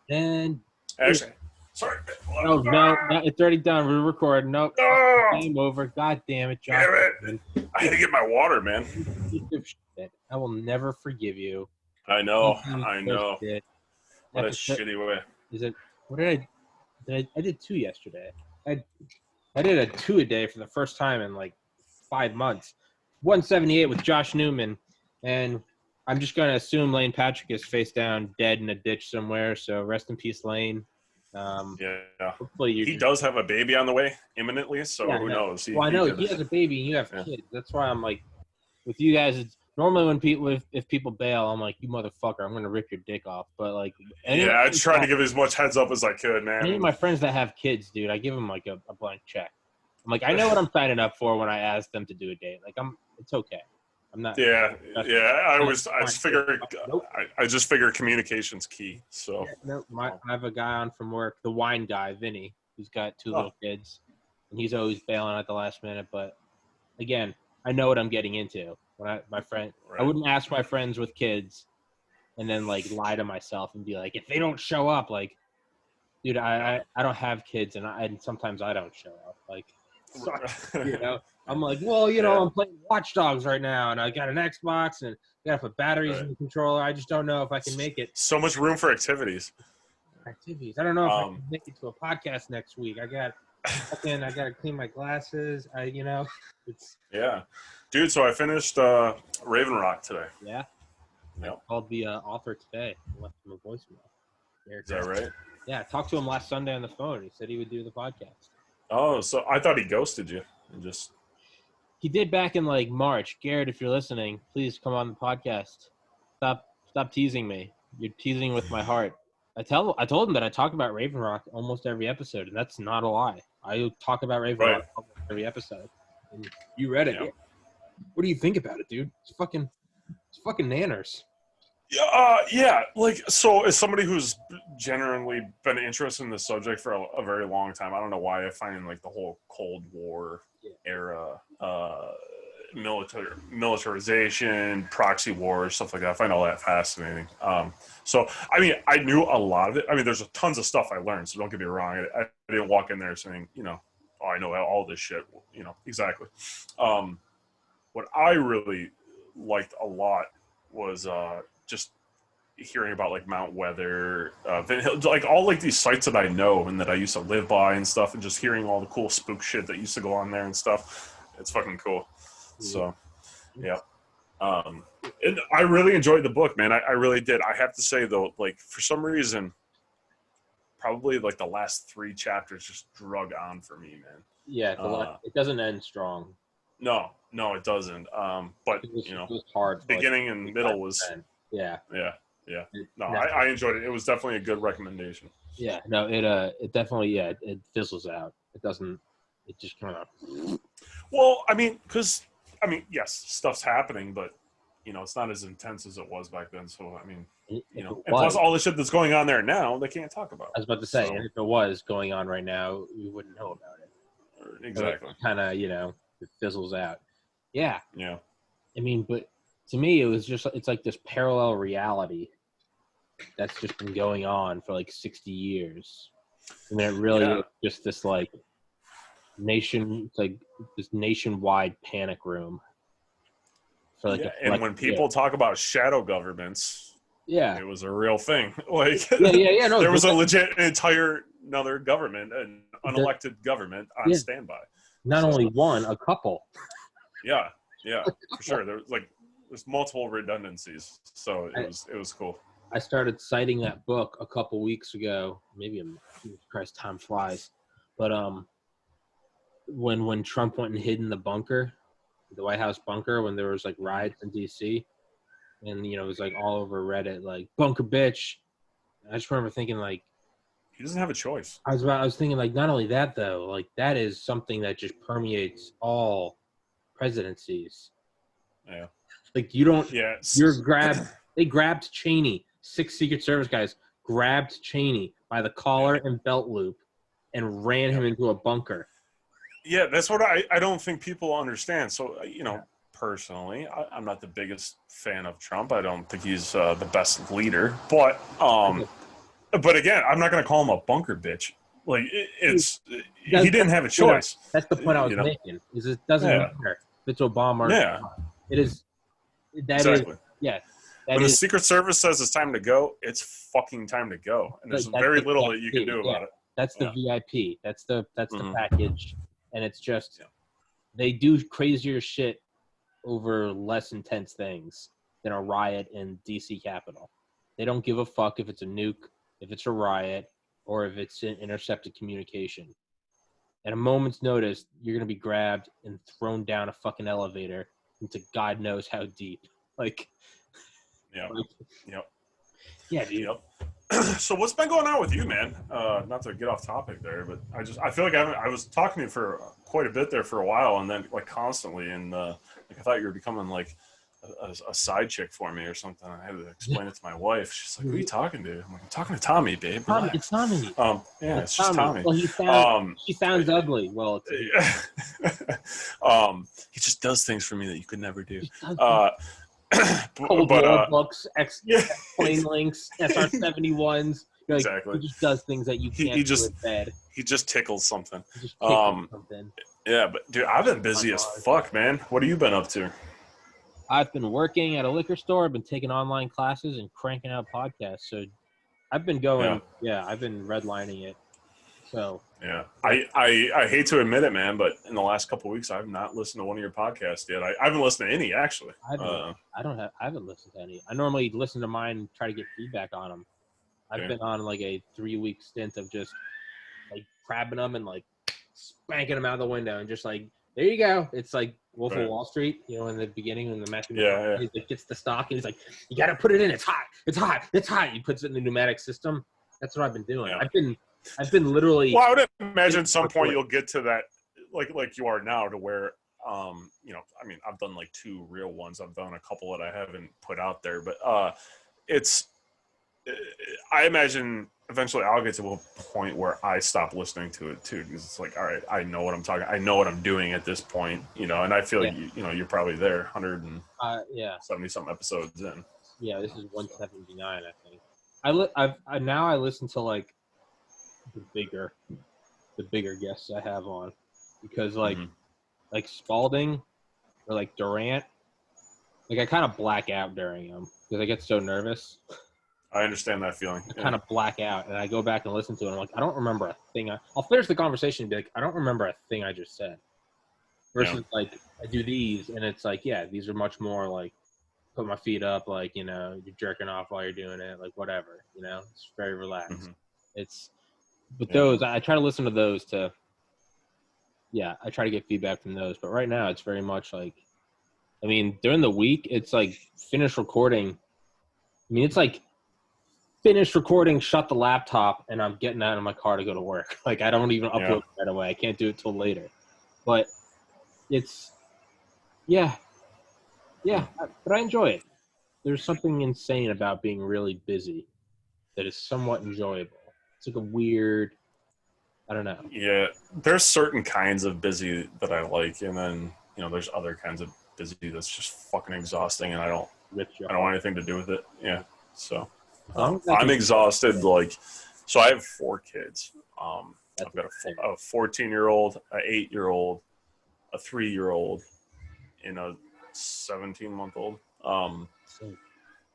And Actually, sorry. no, it's already done. We're recording. Nope. Game over. God damn it, Josh. Damn it. I had to get my water, man. I will never forgive you. I know. What a Episode, shitty way. Is it? What did I did 2 yesterday. I did a 2 a day for the first time in like 5 months. 178 with Josh Newman, and I'm just gonna assume Lane Patrick is face down, dead in a ditch somewhere. So rest in peace, Lane. Hopefully he does have a baby on the way imminently, so who knows? I know he has a baby and you have kids. That's why I'm like, with you guys, it's normally when people if people bail, I'm like, you motherfucker, I'm gonna rip your dick off. But like, I tried to give as much heads up as I could, man. Any of my friends that have kids, dude, I give them like a blank check. I'm like, I know what I'm signing up for when I ask them to do a date. Like, it's okay. I'm not. I just figure communication's key. So I have a guy on from work, the wine guy, Vinny, who's got 2 little kids, and he's always bailing at the last minute. But again, I know what I'm getting into. When I wouldn't ask my friends with kids, and then like lie to myself and be like, if they don't show up, like, dude, I don't have kids, and sometimes I don't show up, like. I'm like, well, I'm playing Watch Dogs right now, and I got an Xbox, and I got to put batteries in the controller. I just don't know if I can make it. So much room for activities. I don't know if I can make it to a podcast next week. I got to clean my glasses. It's dude. So I finished Raven Rock today. Yeah. I called the author today. I left him a voicemail. Is that right? Yeah, I talked to him last Sunday on the phone. He said he would do the podcast. Oh, so I thought he ghosted you and just. He did back in like March. Garrett, if you're listening, please come on the podcast. Stop teasing me. You're teasing with my heart. I told him that I talk about Raven Rock almost every episode, and that's not a lie. I talk about Raven Rock almost every episode. And you read it. Yeah. What do you think about it, dude? It's fucking nanners. Yeah. Like, so as somebody who's genuinely been interested in this subject for a very long time, I don't know why I find like the whole Cold War era, militarization, proxy wars, stuff like that. I find all that fascinating. So, I mean, I knew a lot of it. I mean, there's tons of stuff I learned, so don't get me wrong. I didn't walk in there saying, I know all this shit, exactly. What I really liked a lot was just hearing about like Mount Weather, like all like these sites that I know and that I used to live by and stuff, and just hearing all the cool spook shit that used to go on there and stuff. It's fucking cool. So, yeah. And I really enjoyed the book, man. I really did. I have to say though, like for some reason, probably like the last 3 chapters just drug on for me, man. Yeah, it doesn't end strong. No, it doesn't. But it was hard. Beginning and middle was. Yeah. No, I enjoyed it. It was definitely a good recommendation. Yeah. No, it definitely it fizzles out. It doesn't. It just kind of. Well, yes, stuff's happening, but it's not as intense as it was back then. So I mean, and plus all the shit that's going on there now, they can't talk about. I was about to say, if it was going on right now, we wouldn't know about it. Exactly. Kind of, it fizzles out. Yeah. Yeah. I mean, but to me, it's like this parallel reality that's just been going on for like 60 years. And it really is just this like this nationwide panic room. For like and when people talk about shadow governments, it was a real thing. Like, no, there was a legit another government, an unelected government on standby. Not only one, a couple. Yeah, for sure. There's multiple redundancies, so it was cool. I started citing that book a couple weeks ago. Maybe Christ, time flies. But when Trump went and hid in the bunker, the White House bunker, when there was like riots in D.C., and it was like all over Reddit, like bunker bitch. I just remember thinking like, he doesn't have a choice. I was thinking like, not only that though, like that is something that just permeates all presidencies. Yeah. Like you don't. Yeah. They grabbed Cheney. 6 Secret Service guys grabbed Cheney by the collar and belt loop and ran him into a bunker. Yeah, that's what I don't think people understand. So, personally, I'm not the biggest fan of Trump. I don't think he's the best leader. But But again, I'm not going to call him a bunker bitch. Like he didn't have a Yeah, choice. that's the point I was making. Is it doesn't matter if it's Obama or not. It is exactly. That when the is Secret Service says it's time to go, it's fucking time to go, and there's very little that you can do about it. That's the VIP. That's the package, and it's just they do crazier shit over less intense things than a riot in DC Capitol. They don't give a fuck if it's a nuke, if it's a riot, or if it's an intercepted communication. At a moment's notice, you're going to be grabbed and thrown down a fucking elevator into God knows how deep. Like, yeah, dude. Yep. So what's been going on with you, man? Not to get off topic there, but I feel like I was talking to you for quite a bit there for a while, and then like constantly, and like I thought you were becoming like a side chick for me or something. I had to explain it to my wife. She's like, "Who are you talking to?" I'm like, "I'm talking to Tommy, babe." It's Tommy. It's just Tommy. Well, she sounds ugly. Well, he just does things for me that you could never do. Cold War books, plane links, SR-71s. Exactly. He just does things that you can't do in bed. He just tickles something. Yeah, but dude, I've been busy as fuck, man. What have you been up to? I've been working at a liquor store. I've been taking online classes and cranking out podcasts. So I've been going. I've been redlining it. So yeah, I hate to admit it, man, but in the last couple of weeks, I've not listened to one of your podcasts yet. I haven't listened to any actually. I haven't listened to any. I normally listen to mine and try to get feedback on them. I've been on like a 3-week stint of just like grabbing them and like spanking them out the window and just like, there you go. It's like Wolf of Wall Street, in the beginning when the Matthew he gets the stock and he's like, you got to put it in. It's hot. He puts it in the pneumatic system. That's what I've been doing. Yeah. I've been literally. Well, I would imagine at some point you'll get to that, like you are now, to where, I mean, I've done like 2 real ones. I've done a couple that I haven't put out there, but I imagine eventually I'll get to a point where I stop listening to it too, because it's like, all right, I know what I'm talking, I know what I'm doing at this point, and I feel like you're probably there, 170 something episodes in. Yeah, this is 179, I think. I listen to like the bigger guests I have on, because like Spalding or like Durant, like I kind of black out during them because I get so nervous. I understand that feeling. I kind of black out, and I go back and listen to it. And I'm like, I don't remember a thing. I'll finish the conversation and be like, I don't remember a thing I just said. Versus like I do these, and it's like, these are much more like put my feet up, like you're jerking off while you're doing it, like whatever. It's very relaxed. But those I try to listen to those to. Yeah, I try to get feedback from those. But right now, it's very much like, I mean, during the week, it's like finish recording. I mean, it's like. Finish recording, shut the laptop, and I'm getting out of my car to go to work. Like, I don't even upload right away. I can't do it till later. But it's, but I enjoy it. There's something insane about being really busy that is somewhat enjoyable. It's like a weird, I don't know. Yeah, there's certain kinds of busy that I like, and then, there's other kinds of busy that's just fucking exhausting, and I don't want anything to do with it. Yeah, so. I'm exhausted. So I have 4 kids. I've got a 14-year-old, an 8-year-old, a 3-year-old, and a 17-month-old.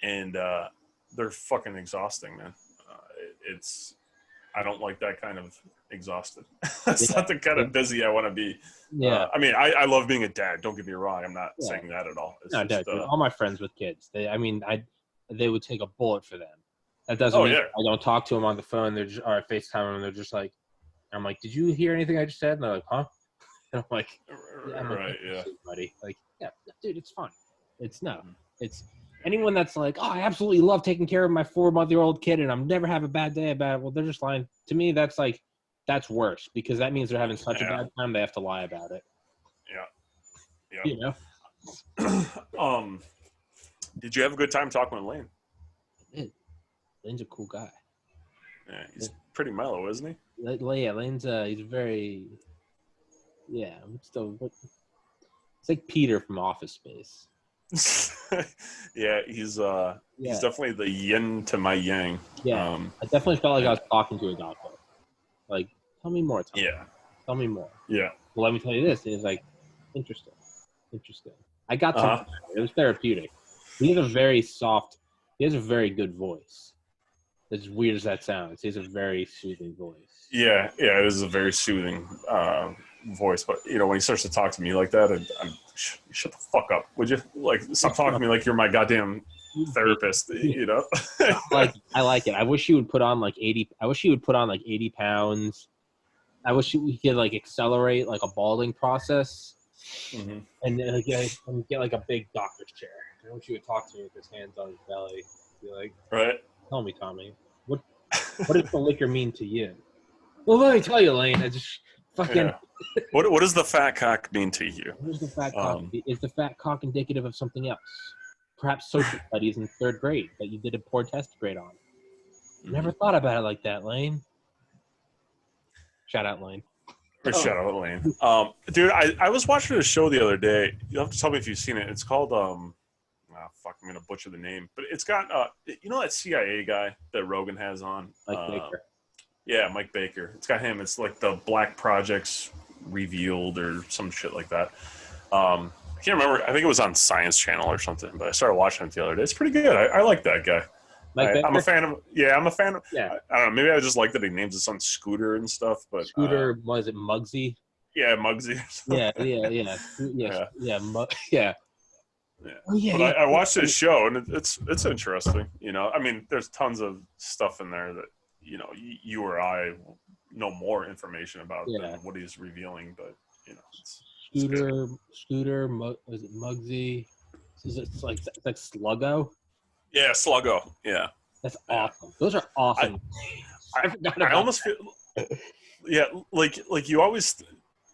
And they're fucking exhausting, man. I don't like that kind of exhausted. That's not the kind of busy I want to be. Yeah. I mean, I love being a dad. Don't get me wrong. I'm not saying that at all. It's just, all my friends with kids, they would take a bullet for them. That doesn't mean I don't talk to them on the phone. They're just, or I FaceTime them, and they're just like, I'm like, did you hear anything I just said? And they're like, huh? And I'm like, buddy. Like, dude, it's fun. It's anyone that's like, oh, I absolutely love taking care of my 4-month-old kid, and I'm never have a bad day about it. Well, they're just lying. To me, that's worse, because that means they're having such a bad time they have to lie about it. Yeah. Did you have a good time talking with Lane? I did. Lane's a cool guy. Yeah, he's pretty mellow, isn't he? Lane's he's very. Yeah, it's like Peter from Office Space. Yeah, he's definitely the yin to my yang. Yeah, I definitely felt like I was talking to a doctor. Like, tell me more. Tell me more. Yeah. Well, let me tell you this. It's like, interesting. I got something. It was therapeutic. He has a very good voice. As weird as that sounds, he has a very soothing voice. Yeah, it is a very soothing voice. But when he starts to talk to me like that, I'm shut the fuck up, would you? Like, stop talking to me like you're my goddamn therapist. I like it. I wish he would put on like 80. I wish he would put on like 80 pounds. I wish he could like accelerate like a balding process, and get like a big doctor's chair. I wish he would talk to me with his hands on his belly. Be like, right? Tell me, Tommy, what does the liquor mean to you? Well, let me tell you, Lane. I just fucking. Yeah. What does the fat cock mean to you? What is the fat cock? Is the fat cock indicative of something else? Perhaps social studies in 3rd grade that you did a poor test grade on. Never thought about it like that, Lane. Shout out, Lane. Shout out, Lane. Dude, I was watching a show the other day. You'll have to tell me if you've seen it. It's called fuck, I'm gonna butcher the name, but it's got that CIA guy that Rogan has on. Mike Baker. Yeah, Mike Baker. It's got him. It's like the Black Projects Revealed or some shit like that. I can't remember. I think it was on Science Channel or something, but I started watching it the other day. It's pretty good. I like that guy. I'm a fan of. Yeah, I'm a fan of. Yeah. I don't know. Maybe I just like that he names his son Scooter and stuff. But Scooter, was it Muggsy? Yeah, Muggsy. Yeah. Oh, yeah, but I watched his show and it's interesting. I mean, there's tons of stuff in there that you or I know more information about than what he's revealing. But Scooter, was it Muggsy? It's like Sluggo. Yeah, Sluggo. Yeah, that's awesome. Those are awesome. I almost feel. Yeah, like you always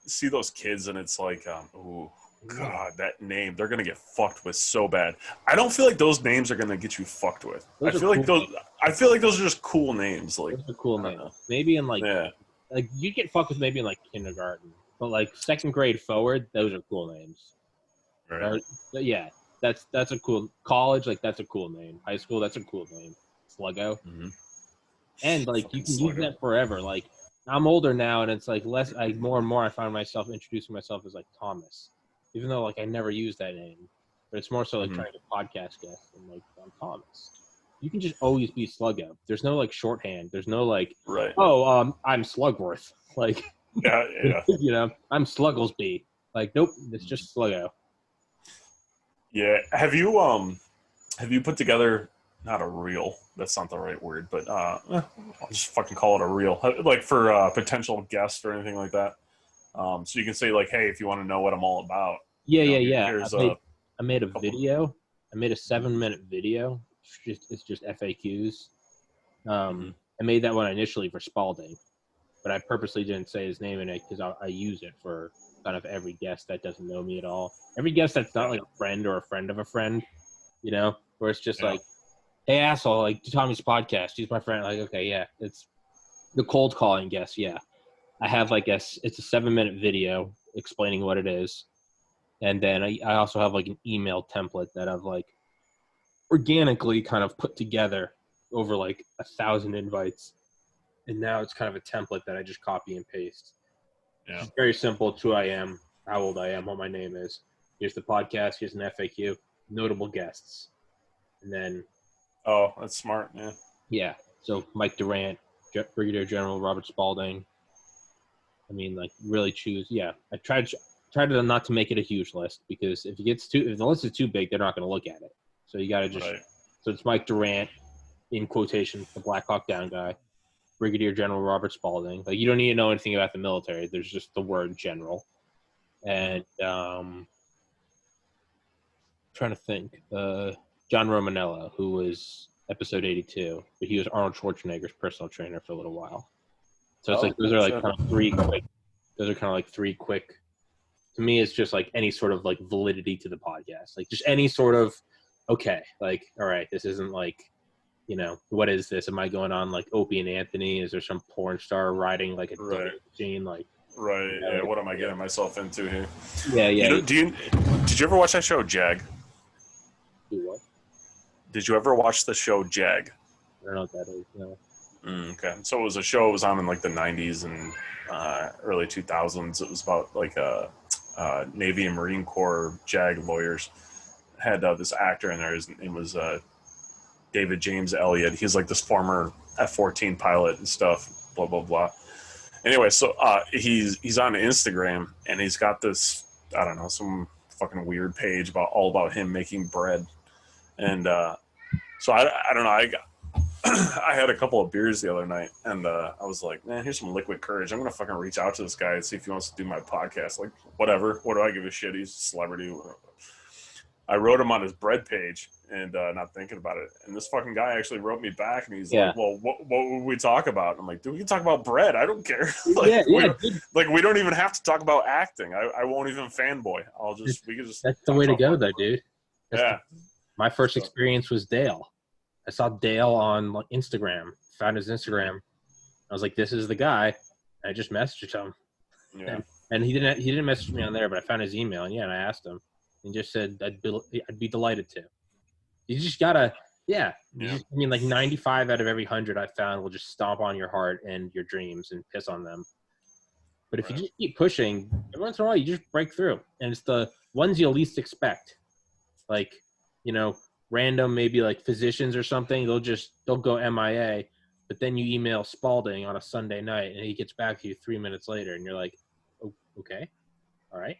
see those kids and it's like, ooh. God, that name, they're going to get fucked with so bad. I don't feel like those names are going to get you fucked with. I feel like those are just cool names. Like, those are cool names. Maybe in like you get fucked with maybe in like kindergarten, but like 2nd grade forward, those are cool names. Right. Yeah, that's a cool college. Like that's a cool name. High school, that's a cool name. Sluggo. And like you can use that forever. Like I'm older now, and it's like less. More and more, I find myself introducing myself as like Thomas. Even though like I never use that name, but it's more so like trying to podcast guest and like I'm Thomas. You can just always be Sluggo. There's no like shorthand. There's no like I'm Slugworth. Like yeah. I'm Slugglesby. Like nope, it's just Sluggo. Yeah. Have you put together not a reel? That's not the right word, but I'll just fucking call it a reel. Like for potential guests or anything like that. So you can say like, hey, if you want to know what I'm all about. Yeah. I made a video. I made a 7-minute video. It's just FAQs. I made that one initially for Spalding, but I purposely didn't say his name in it because I use it for kind of every guest that doesn't know me at all. Every guest that's not like a friend or a friend of a friend, where it's just like, hey, asshole, like Tommy's podcast. He's my friend. Like, okay, yeah, it's the cold calling guest. Yeah. I have it's a 7-minute video explaining what it is. And then I also have like an email template that I've like organically kind of put together over like 1,000 invites. And now it's kind of a template that I just copy and paste. Yeah. It's very simple. It's who I am, how old I am, what my name is. Here's the podcast. Here's an FAQ. Notable guests. And then. Oh, that's smart. Yeah. Yeah. So Mike Durant, Brigadier General Robert Spalding. I mean, like, really choose. Yeah, I tried to not to make it a huge list because if the list is too big, they're not going to look at it. So you got to just. Right. So it's Mike Durant, in quotation, the Black Hawk Down guy, Brigadier General Robert Spalding. Like, you don't need to know anything about the military. There's just the word general, and trying to think, John Romanello, who was episode 82, but he was Arnold Schwarzenegger's personal trainer for a little while. So it's like those are like kind of three quick. Those are kind of like 3 quick. To me, it's just like any sort of like validity to the podcast, like just any sort of okay, like all right, this isn't like, what is this? Am I going on like Opie and Anthony? Is there some porn star riding like a machine? Like yeah, what am I getting myself into here? Yeah. Did you ever watch that show Jag? Do what? Did you ever watch the show Jag? I don't know what that is. No. Okay, so it was a show. It was on in like the '90s and early 2000s. It was about like Navy and Marine Corps JAG lawyers. Had this actor in there. His name was David James Elliott. He's like this former F-14 pilot and stuff. Blah blah blah. Anyway, so he's on Instagram and he's got this, I don't know, some fucking weird page all about him making bread. And so I don't know. I had a couple of beers the other night, and I was like, man, here's some liquid courage. I'm going to fucking reach out to this guy and see if he wants to do my podcast. Like, whatever. What do I give a shit? He's a celebrity. I wrote him on his bread page and not thinking about it. And this fucking guy actually wrote me back, and he's like, well, what would we talk about? And I'm like, dude, we can talk about bread. I don't care. Like, we don't even have to talk about acting. I won't even fanboy. That's the way to go, though, dude. Yeah. My first experience was Dale. I saw Dale on Instagram, found his Instagram. I was like, this is the guy. And I just messaged him. Yeah. And he didn't message me on there, but I found his email, and I asked him and just said I'd be delighted to. You just gotta, I mean, like 95 out of every 100 I found will just stomp on your heart and your dreams and piss on them. But if you just keep pushing, every once in a while you just break through, and it's the ones you'll least expect, like, you know, random, maybe like physicians or something, they'll go MIA, but then you email Spalding on a Sunday night and he gets back to you 3 minutes later and you're like, oh, okay, all right.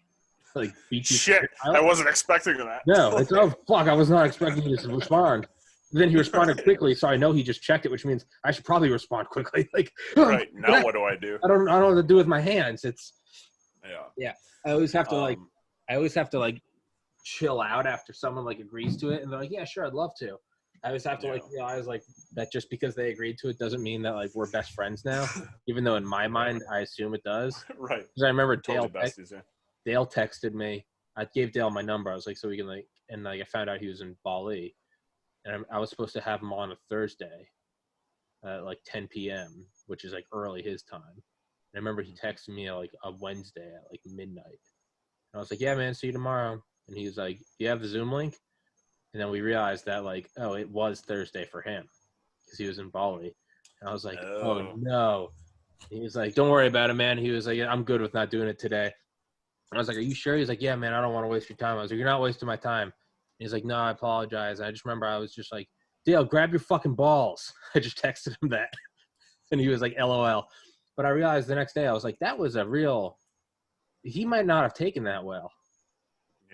Like, shit, I wasn't expecting that. No, it's, oh, fuck, I was not expecting you to respond. Then he responded quickly, so I know he just checked it, which means I should probably respond quickly. Like, right, now what do I do? I don't know what to do with my hands. It's, yeah. I always have to like, chill out after someone like agrees to it, and they're like, yeah, sure, I'd love to. I always have to like realize like that just because they agreed to it doesn't mean that like we're best friends now, even though in my mind I assume it does. Right. Because I remember totally Dale texted me. I gave Dale my number. I was like, so we can like, and like I found out he was in Bali, and I was supposed to have him on a Thursday at like 10 p.m., which is like early his time. And I remember he texted me like a Wednesday at like midnight. And I was like, yeah, man, see you tomorrow. And he was like, do you have the Zoom link? And then we realized that, like, oh, it was Thursday for him because he was in Bali. And I was like, oh, no. He was like, don't worry about it, man. He was like, I'm good with not doing it today. And I was like, are you sure? He's like, yeah, man, I don't want to waste your time. I was like, you're not wasting my time. And he's like, no, I apologize. And I just remember I was just like, Dale, grab your fucking balls. I just texted him that. And he was like, LOL. But I realized the next day, I was like, that was a real – he might not have taken that well.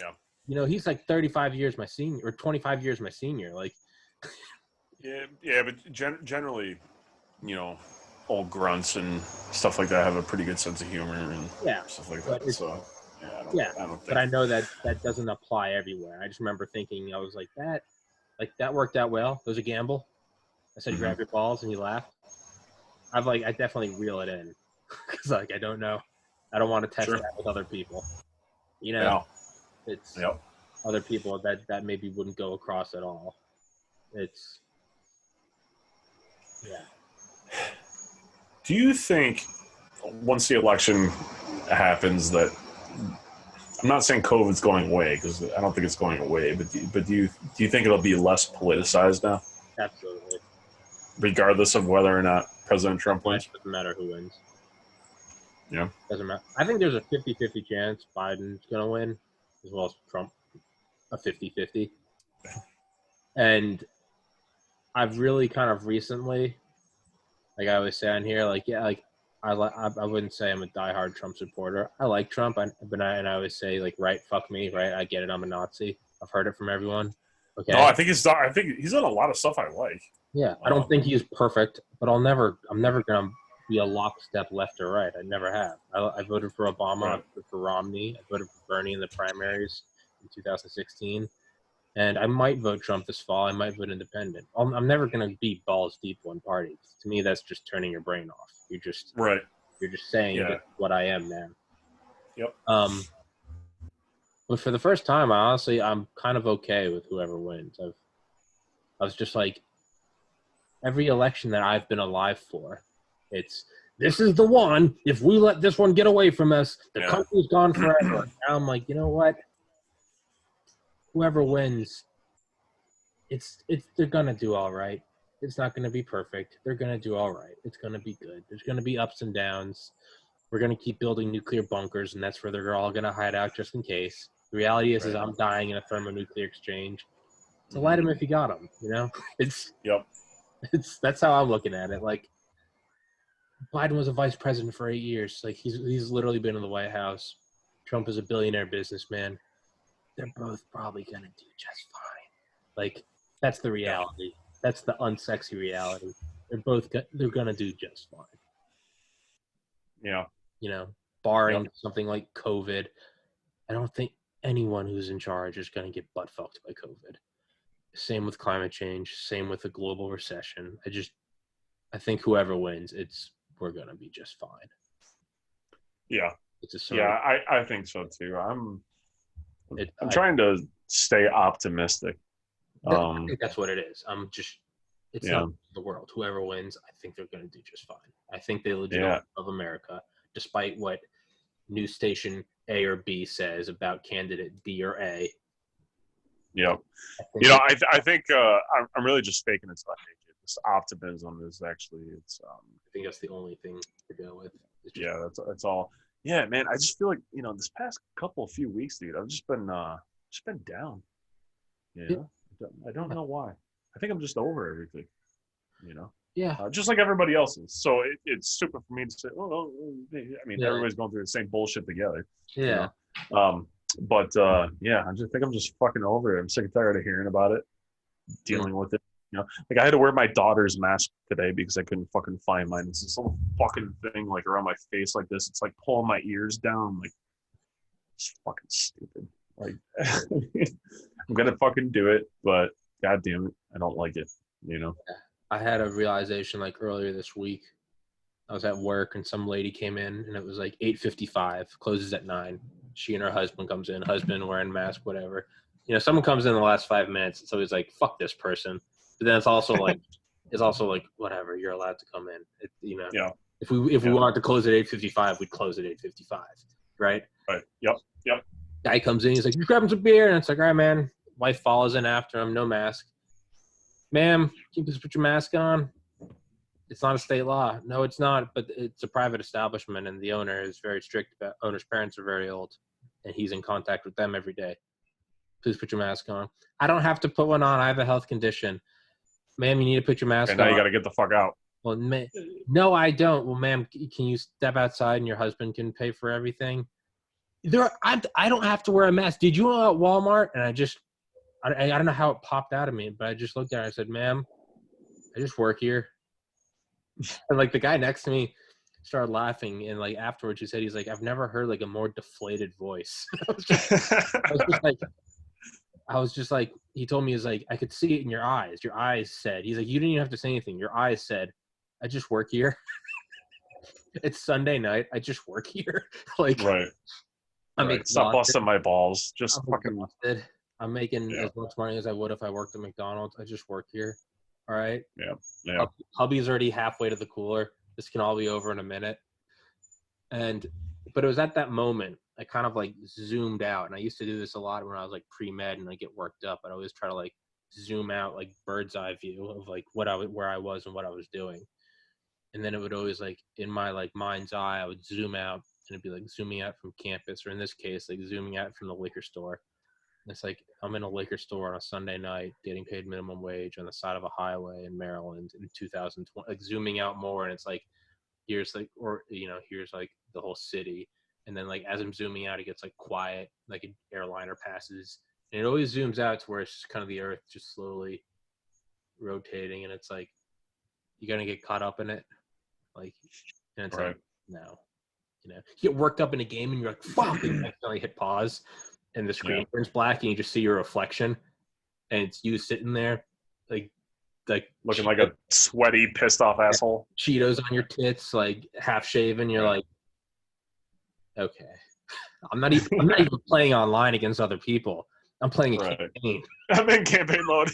Yeah. You know, he's like 35 years my senior, or 25 years my senior. Like, yeah, but generally, you know, old grunts and stuff like that have a pretty good sense of humor and stuff like that. So, I don't think. But I know that doesn't apply everywhere. I just remember thinking, I was like, that worked out well. It was a gamble. I said, grab your balls, and he laughed. I definitely reel it in because, like, I don't know. I don't want to test that with other people. You know? It's other people that maybe wouldn't go across at all. It's Do you think once the election happens that I'm not saying COVID's going away because I don't think it's going away, but do you think it'll be less politicized now? Absolutely. Regardless of whether or not President Trump wins? It doesn't matter who wins. Yeah. Doesn't matter. I think there's a 50-50 chance Biden's going to win, as well as Trump, a 50-50. And I've really kind of recently, like I always say on here, like, I wouldn't say I'm a diehard Trump supporter. I like Trump, and I always say, like, right, fuck me, right? I get it, I'm a Nazi. I've heard it from everyone. Okay. No, I think he's done a lot of stuff I like. Yeah, I don't think he's perfect, but I'm never gonna be a lockstep left or right. I never have. I voted for Obama, I voted for Romney, I voted for Bernie in the primaries in 2016, and I might vote Trump this fall. I might vote independent. I'm never gonna be balls deep one party. To me, that's just turning your brain off. You're just saying that's what I am now. Yep. But for the first time, I'm kind of okay with whoever wins. I was just like, every election that I've been alive for, this is the one. If we let this one get away from us, the country's gone forever. Now I'm like, you know what? Whoever wins, they're gonna do all right. It's not gonna be perfect. They're gonna do all right. It's gonna be good. There's gonna be ups and downs. We're gonna keep building nuclear bunkers, and that's where they're all gonna hide out just in case. The reality is I'm dying in a thermonuclear exchange. So let him if you got him. You know, that's how I'm looking at it. Like, Biden was a vice president for 8 years. Like, he's literally been in the White House. Trump is a billionaire businessman. They're both probably gonna do just fine. Like, that's the reality. That's the unsexy reality. They're gonna do just fine. Yeah. You know, barring something like COVID, I don't think anyone who's in charge is gonna get butt fucked by COVID. Same with climate change. Same with a global recession. I think whoever wins, we're gonna be just fine. Yeah. I think so too. I'm trying to stay optimistic. I think that's what it is. It's not the world. Whoever wins, I think they're going to do just fine. I think they legitimately love America, despite what news station A or B says about candidate B or A. Yeah. I think I'm really just faking it till I make it. This optimism is actually, I think that's the only thing to go with. That's all. Yeah, man. I just feel like, this past few weeks, dude, I've just been down. I don't know why. I think I'm just over everything. Yeah. Just like everybody else is. So it's stupid for me to say, everybody's going through the same bullshit together. Yeah. But I just think I'm just fucking over it. I'm sick and tired of hearing about it, dealing with it. Like I had to wear my daughter's mask today because I couldn't fucking find mine. It's this little fucking thing like around my face like this. It's like pulling my ears down. Like, it's fucking stupid. Like, I'm gonna fucking do it, but god damn it, I don't like it. I had a realization like earlier this week. I was at work and some lady came in and it was like 8:55, closes at 9. She and her husband comes in, husband wearing mask, whatever. Someone comes in the last 5 minutes. It's always like, fuck this person. But then it's also like, whatever, you're allowed to come in. If we wanted to close at 8:55, we'd close at 8:55, right? Right. Yep. Guy comes in, he's like, you grabbing some beer? And it's like, all right, man. Wife follows in after him, no mask. Ma'am, can you please put your mask on? It's not a state law. No, it's not, but it's a private establishment, and the owner is very strict about owner's parents are very old, and he's in contact with them every day. Please put your mask on. I don't have to put one on. I have a health condition. Ma'am, you need to put your mask on. And now you got to get the fuck out. Well, no, I don't. Well, ma'am, can you step outside and your husband can pay for everything? I don't have to wear a mask. Did you know at Walmart? And I don't know how it popped out of me, but I just looked at her and I said, ma'am, I just work here. And like the guy next to me started laughing, and like afterwards he said, he's like, I've never heard like a more deflated voice. I was just like, he told me, he's like, I could see it in your eyes. Your eyes said, he's like, you didn't even have to say anything. Your eyes said, I just work here. It's Sunday night. I just work here. Like, right. Stop busting my balls. Just fucking. Exhausted. I'm making as much money as I would if I worked at McDonald's. I just work here. All right. Yeah. Hubby's already halfway to the cooler. This can all be over in a minute. But it was at that moment I kind of like zoomed out, and I used to do this a lot when I was like pre-med and I get worked up. I'd always try to like zoom out, like bird's eye view of like where I was and what I was doing. And then it would always like in my like mind's eye, I would zoom out, and it'd be like zooming out from campus, or in this case, like zooming out from the liquor store. It's like I'm in a liquor store on a Sunday night getting paid minimum wage on the side of a highway in Maryland in 2020, like zooming out more. And it's like, here's like, here's like the whole city. And then like, as I'm zooming out, it gets like quiet, like an airliner passes, and it always zooms out to where it's just kind of the earth just slowly rotating. And it's like, you're going to get caught up in it. Like, and it's like, no, you get worked up in a game and you're like, fuck, and you accidentally hit pause. And the screen turns black, and you just see your reflection, and it's you sitting there, like looking like a sweaty, pissed off asshole. Cheetos on your tits, like half shaven. You're like, okay, I'm not even playing online against other people. I'm playing a campaign. I'm in campaign mode.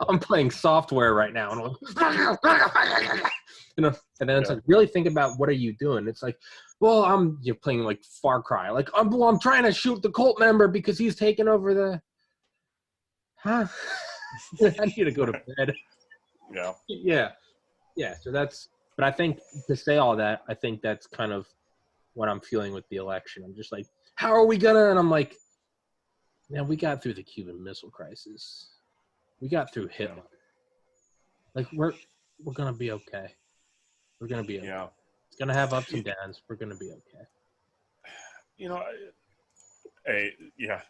I'm playing software right now, and I'm like, and then it's like, really think about what are you doing? It's like, well, you're playing like Far Cry. Like, I'm trying to shoot the cult member because he's taking over the, I need to go to bed. Yeah. Yeah. So that's, but I think to say all that, I think that's kind of what I'm feeling with the election. I'm just like, how are we gonna? And I'm like, man, we got through the Cuban Missile Crisis. We got through Hitler. Like we're gonna be okay. We're gonna be okay. Yeah. It's gonna have ups and downs. We're gonna be okay. You know, yeah.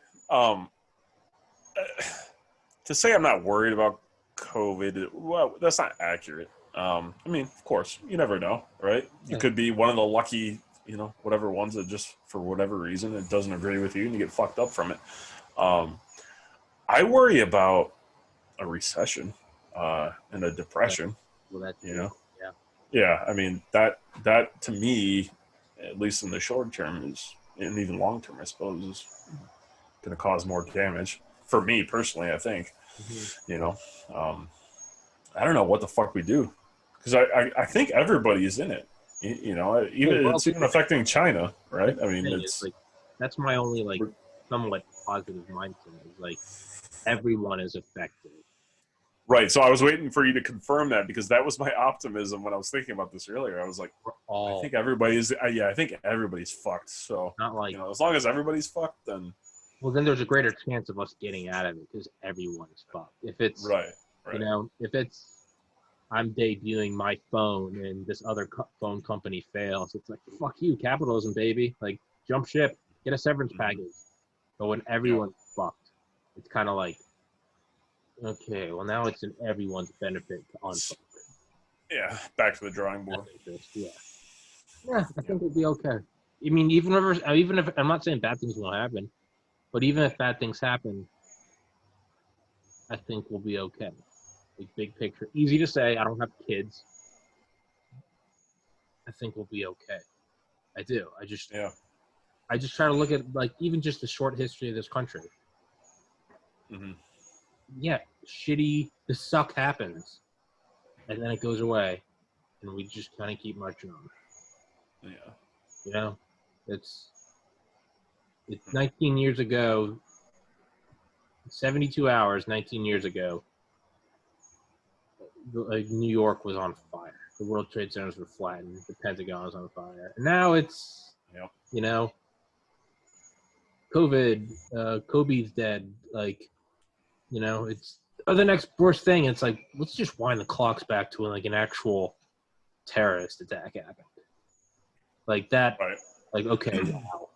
To say I'm not worried about COVID, well, that's not accurate. I mean, of course, you never know, right? You could be one of the lucky, whatever ones that just for whatever reason it doesn't agree with you and you get fucked up from it. I worry about a recession and a depression. Well, that's Yeah. I mean that to me, at least in the short term, is, and even long term, I suppose, is going to cause more damage for me personally. I think, I don't know what the fuck we do, because I think everybody's in it. It's even affecting China, right? I mean, it's like that's my only somewhat positive mindset. Is like everyone is affected. Right. So I was waiting for you to confirm that, because that was my optimism when I was thinking about this earlier. I was like, I think everybody's fucked. So not like as long as everybody's fucked, then. Well, then there's a greater chance of us getting out of it because everyone's fucked. If it's right. If it's I'm debuting my phone and this other phone company fails, it's like, fuck you, capitalism, baby. Like, jump ship, get a severance package. But when everyone's fucked, it's kind of like, okay, well, now it's in everyone's benefit to unfuck. Yeah, back to the drawing board. Yeah, I think we'll be okay. I mean, even if I'm not saying bad things won't happen, but even if bad things happen, I think we'll be okay. Like, big picture, easy to say. I don't have kids. I think we'll be okay. I do. I just try to look at even just the short history of this country. Mm-hmm. Yeah, the suck happens, and then it goes away, and we just kind of keep marching on. Yeah. It's 19 years ago, 72 hours, 19 years ago, New York was on fire. The World Trade Centers were flattened. The Pentagon was on fire. And now it's, COVID, Kobe's dead. It's the next worst thing. It's like, let's just wind the clocks back to when an actual terrorist attack happened. Like that. Right. Okay, wow.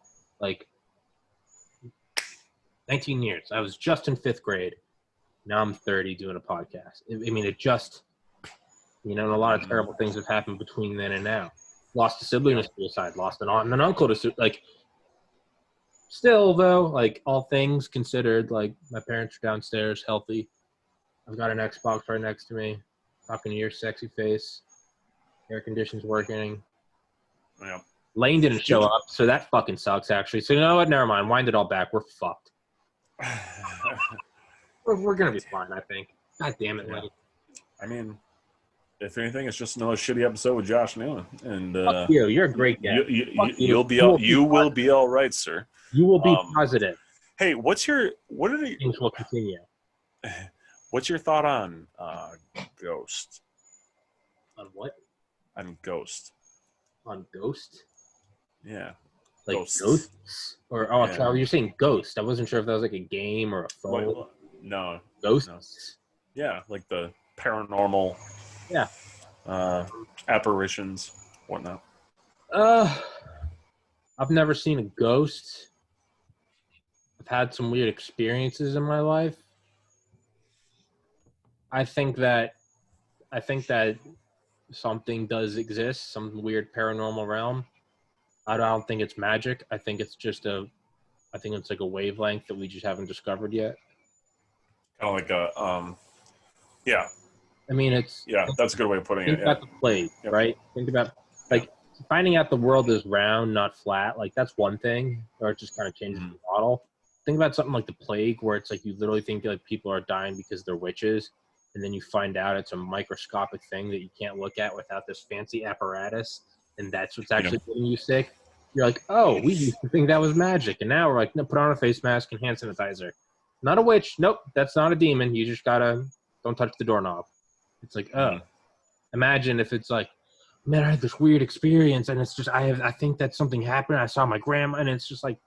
19 years. I was just in 5th grade. Now I'm 30 doing a podcast. I mean, it just, and a lot of terrible things have happened between then and now. Lost a sibling to suicide, lost an aunt and an uncle to suicide. Still, though, all things considered, my parents are downstairs, healthy. I've got an Xbox right next to me, talking to your sexy face. Air conditioning's working. Yeah. Lane didn't show up, so that fucking sucks, actually. So you know what? Never mind. Wind it all back. We're fucked. We're going to be fine, I think. God damn it, Lane. I mean, if anything, it's just another shitty episode with Josh Newman. And fuck you. You're a great guy. You will be all right, sir. You will be positive. Hey, things will continue. What's your thought on Ghost? On what? On Ghost. On Ghost? Yeah. Ghosts? Or you're saying Ghost. I wasn't sure if that was a game or a phone. No. Ghosts? No. Yeah, like the paranormal. Yeah. Apparitions, whatnot. I've never seen a ghost. I've had some weird experiences in my life. I think that something does exist, some weird paranormal realm. I don't think it's magic. I think it's just a wavelength that we just haven't discovered yet. Kind of like yeah. I mean, that's a good way of putting it. Think about the plague, right? Think about finding out the world is round, not flat. That's one thing, or it just kind of changes the model. Think about something like the plague, where it's you literally think people are dying because they're witches, and then you find out it's a microscopic thing that you can't look at without this fancy apparatus, and that's what's actually getting you sick. You're like, oh, we used to think that was magic, and now we're like, no, put on a face mask and hand sanitizer. not a witch. Nope, that's not a demon. You just gotta don't touch the doorknob. It's like, oh, imagine if it's like, man, I had this weird experience, and it's just I think that something happened. I saw my grandma, and it's just like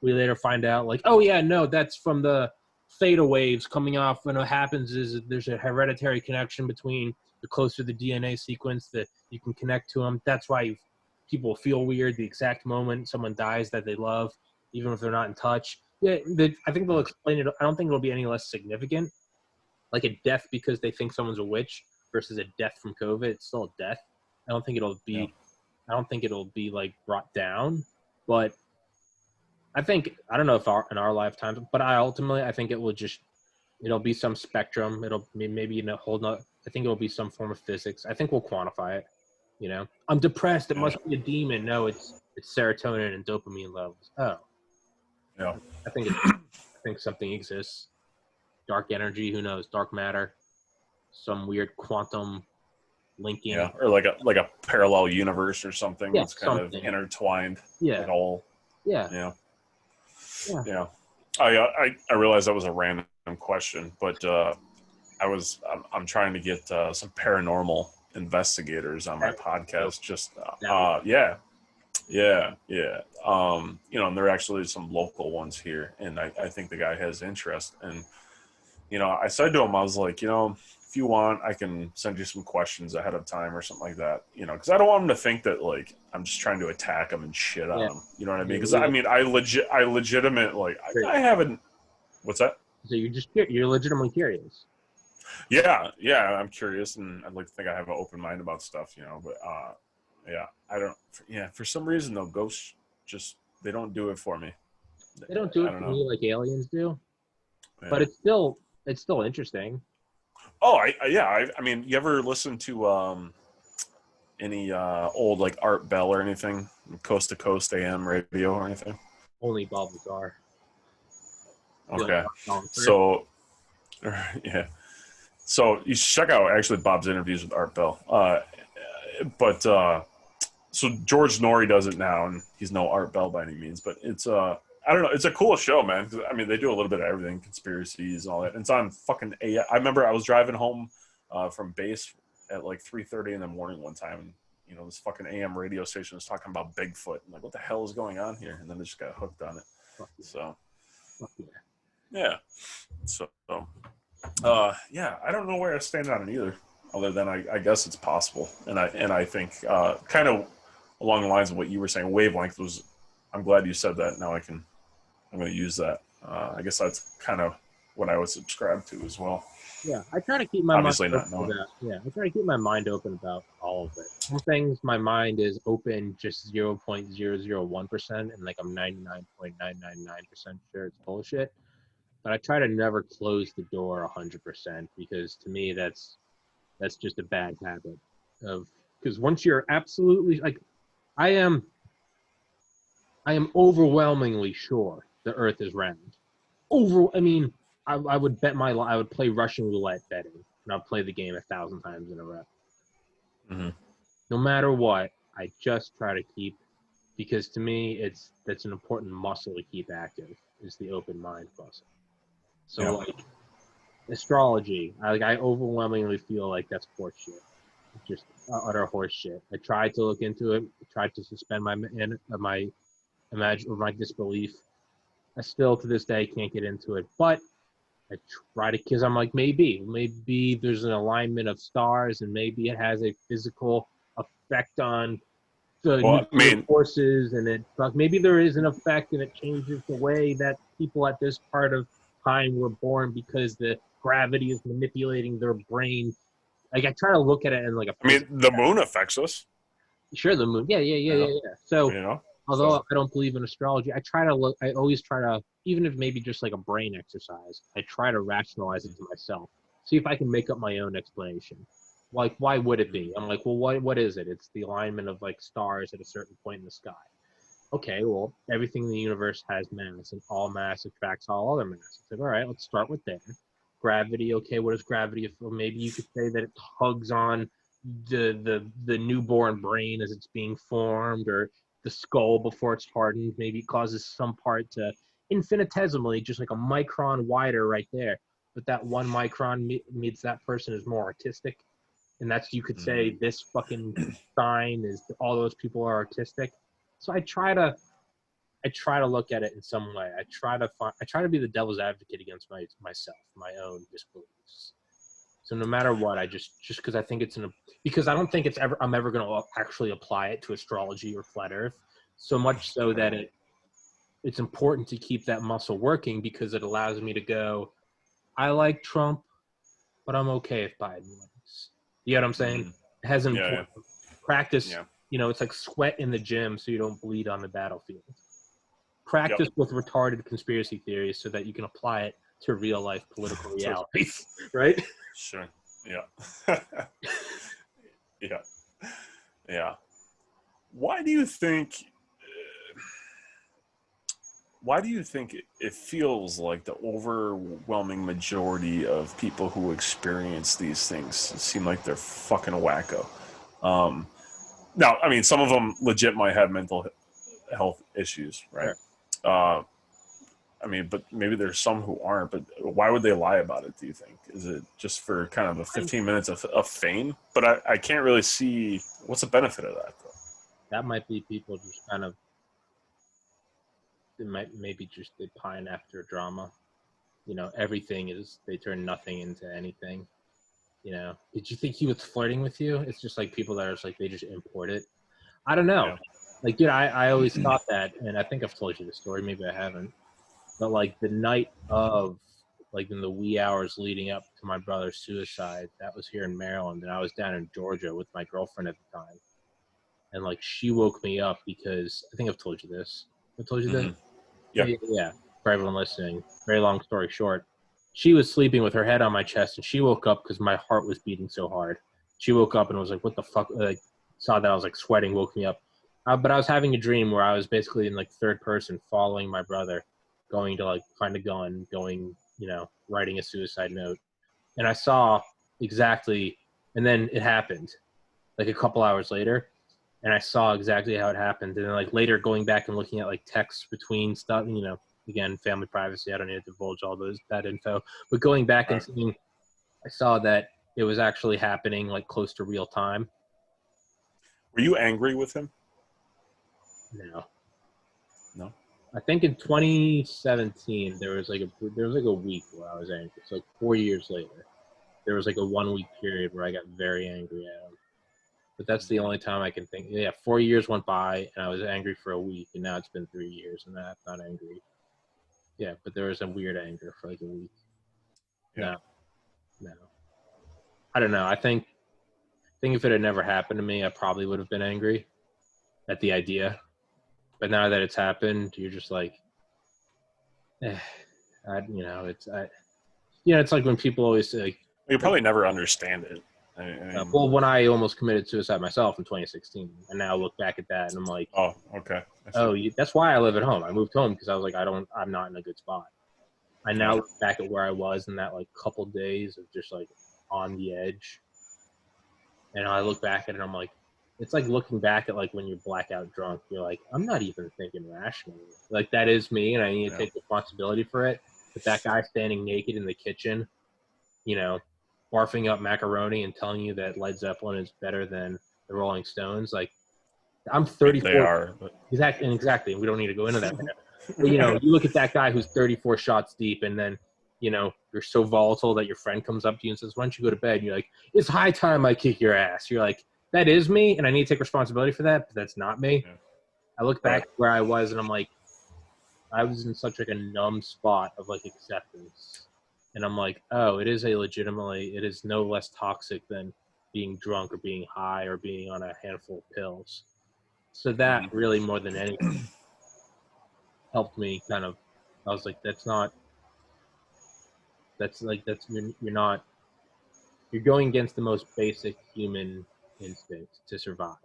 we later find out, like, oh yeah, no, that's from the theta waves coming off. And what happens is there's a hereditary connection between the closer the DNA sequence that you can connect to them. That's why people feel weird the exact moment someone dies that they love, even if they're not in touch. Yeah, I think they'll explain it. I don't think it'll be any less significant. Like a death because they think someone's a witch versus a death from COVID. It's still a death. I don't think it'll be. Yeah. I don't think it'll be like brought down, but I don't know if in our lifetime, but I think it'll be some spectrum. It'll maybe I think it'll be some form of physics. I think we'll quantify it. You know, I'm depressed. It must be a demon. No, it's serotonin and dopamine levels. Oh, yeah. I think something exists. Dark energy. Who knows? Dark matter. Some weird quantum linking. Yeah, or like a parallel universe or something that's kind of intertwined. Yeah. Like all. Yeah. Yeah. Yeah. I realized that was a random question, but I'm trying to get some paranormal investigators on my podcast. Just yeah. And there are actually some local ones here, and I think the guy has interest. And I said to him, I was like, if you want, I can send you some questions ahead of time or something like that, because I don't want him to think that like I'm just trying to attack him and shit on him. You know what I mean? Because I legitimate like I haven't. What's that? So you're legitimately curious. Yeah, I'm curious, and I'd like to think I have an open mind about stuff, But yeah, I don't. Yeah, for some reason though, ghosts they don't do it for me. They don't do it for me like aliens do, but it's still interesting. Oh, I mean, you ever listen to any old like Art Bell or anything, Coast to Coast AM radio or anything? Only Bob Lazar. Okay, so yeah, so you should check out actually Bob's interviews with Art Bell. But so George Norrie does it now, and he's no Art Bell by any means, but it's I don't know. It's a cool show, man. I mean, they do a little bit of everything, conspiracies and all that. And it's on fucking AM. I remember I was driving home from base at like 3:30 in the morning one time, and this fucking AM radio station was talking about Bigfoot. I'm like, what the hell is going on here? And then I just got hooked on it. So, yeah. So, yeah, I don't know where I stand on it either, other than I guess it's possible. And I think kind of along the lines of what you were saying, wavelength was. I'm glad you said that. Now I'm going to use that. I guess that's kind of what I would subscribe to as well. Yeah, I try to keep my mind open about. Yeah, I try to keep my mind open about all of it. Some things my mind is open just 0.001%, and like I'm 99.999% sure it's bullshit. But I try to never close the door 100% because to me that's just a bad habit because once you're absolutely like I am overwhelmingly sure the Earth is round. I would bet I would play Russian roulette betting, and I'd play the game 1,000 times in a row. Mm-hmm. No matter what, I just try to keep, because to me that's an important muscle to keep active, is the open mind muscle. So like astrology, I overwhelmingly feel like that's horseshit, just utter horseshit. I tried to look into it, tried to suspend my disbelief. I still to this day can't get into it, but I try to, because I'm like, maybe there's an alignment of stars, and maybe it has a physical effect on the forces, and maybe there is an effect, and it changes the way that people at this part of time were born because the gravity is manipulating their brain. Like I try to look at it in like the moon affects us. Sure, the moon. Yeah. So. Although I don't believe in astrology, I always try to, even if maybe just like a brain exercise, I try to rationalize it to myself. See if I can make up my own explanation. Like, why would it be? I'm like, well, what is it? It's the alignment of like stars at a certain point in the sky. Okay, well, everything in the universe has mass, and all mass attracts all other mass. It's like, all right, let's start with there. Gravity, okay, what is gravity? Well, maybe you could say that it tugs on the newborn brain as it's being formed, or the skull before it's hardened. Maybe it causes some part to infinitesimally, just like a micron wider right there. But that 1 micron means that person is more artistic. And that's, you could say, this fucking sign is, all those people are artistic. So I try to look at it in some way. I try to be the devil's advocate against myself, my own disbeliefs. So no matter what, I just because I think because I don't think I'm ever going to actually apply it to astrology or flat Earth. So much so that it's important to keep that muscle working, because it allows me to go, I like Trump, but I'm okay if Biden wins. You know what I'm saying? It has an important practice. Yeah. You know, it's like sweat in the gym so you don't bleed on the battlefield. Practice with retarded conspiracy theories so that you can apply it to real life political realities, right? Sure. Yeah. Yeah. Yeah. Why do you think it feels like the overwhelming majority of people who experience these things seem like they're fucking wacko? Now, I mean, some of them legit might have mental health issues, right? Sure. I mean, but maybe there's some who aren't. But why would they lie about it, do you think? Is it just for kind of a 15 minutes of fame? But I can't really see what's the benefit of that, though. That might be people just kind of, maybe just they pine after drama. You know, they turn nothing into anything. You know, did you think he was flirting with you? It's just like people that are just like, they just import it. I don't know. Yeah. Like, dude, I always thought that, and I think I've told you the story. Maybe I haven't. But like the night of, like in the wee hours leading up to my brother's suicide, that was here in Maryland, and I was down in Georgia with my girlfriend at the time. And like, she woke me up because, I think I've told you this. I told you that? Yeah. For everyone listening, very long story short, she was sleeping with her head on my chest, and she woke up because my heart was beating so hard. She woke up and was like, what the fuck? Like, saw that I was like sweating, woke me up. But I was having a dream where I was basically in like third person following my brother, going to like find a gun, going, you know, writing a suicide note. And I saw exactly, and then it happened like a couple hours later, and I saw exactly how it happened. And then like later going back and looking at like texts between stuff, you know, again, family privacy, I don't need to divulge all that info, but going back and seeing, I saw that it was actually happening like close to real time. Were you angry with him? No. I think in 2017 there was like a week where I was angry. It's like 4 years later, there was like a 1 week period where I got very angry at him. But that's the only time I can think. Yeah, 4 years went by and I was angry for a week, and now it's been 3 years and I'm not angry. Yeah, but there was a weird anger for like a week. Yeah. No. I don't know. I think if it had never happened to me, I probably would have been angry at the idea. But now that it's happened, you're just like, it's like when people always say, like, you probably never understand it. I mean, well, when I almost committed suicide myself in 2016, and now I look back at that and I'm like, oh, okay. That's why I live at home. I moved home because I was like, I'm not in a good spot. I now look back at where I was in that like couple days of just like on the edge, and I look back at it and I'm like, it's like looking back at like when you're blackout drunk, you're like, I'm not even thinking rationally. Like, that is me, and I need to take responsibility for it. But that guy standing naked in the kitchen, you know, barfing up macaroni and telling you that Led Zeppelin is better than the Rolling Stones, like, I'm 34. They are. But... Exactly. We don't need to go into that. But, you know, you look at that guy who's 34 shots deep, and then, you know, you're so volatile that your friend comes up to you and says, why don't you go to bed? And you're like, it's high time I kick your ass. You're like, that is me, and I need to take responsibility for that, but that's not me. Yeah. I look back where I was, and I'm like, I was in such like a numb spot of like acceptance. And I'm like, oh, it is no less toxic than being drunk or being high or being on a handful of pills. So that really, more than anything, helped me kind of, I was like, you're going against the most basic human instinct to survive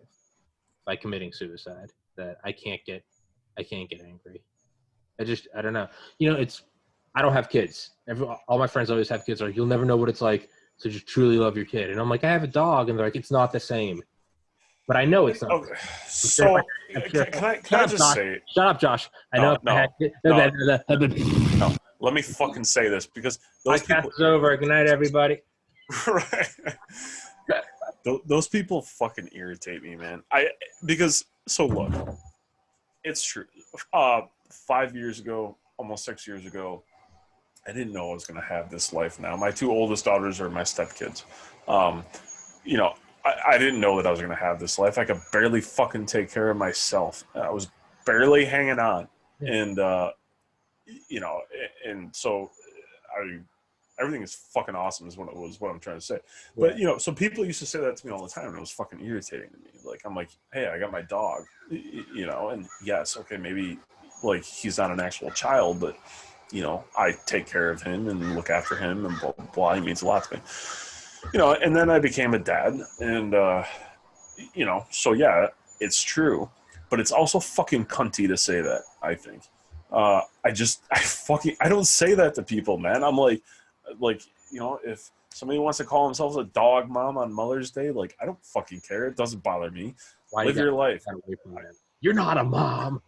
by committing suicide. That I can't get angry. I don't know. You know, I don't have kids. All my friends always have kids. They're like, you'll never know what it's like to just truly love your kid. And I'm like, I have a dog, and they're like, it's not the same. but I know it's not. Okay. So can I just say? Shut up, Josh. I know. No. Let me fucking say this because those people. Podcast is over. Good night, everybody. Right. Those people fucking irritate me, man. Look, it's true. 5 years ago, almost 6 years ago, I didn't know I was going to have this life now. My two oldest daughters are my stepkids. I didn't know that I was going to have this life. I could barely fucking take care of myself. I was barely hanging on. Yeah. And so everything is fucking awesome is what I'm trying to say. Yeah. But, so people used to say that to me all the time, and it was fucking irritating to me. Like, I'm like, hey, I got my dog, and yes, okay, maybe, like, he's not an actual child, but, I take care of him and look after him and blah, blah, blah. He means a lot to me. And then I became a dad, and, so yeah, it's true, but it's also fucking cunty to say that, I think. I don't say that to people, man. I'm like, if somebody wants to call themselves a dog mom on Mother's Day, like, I don't fucking care. It doesn't bother me. Live your life. You're not a mom.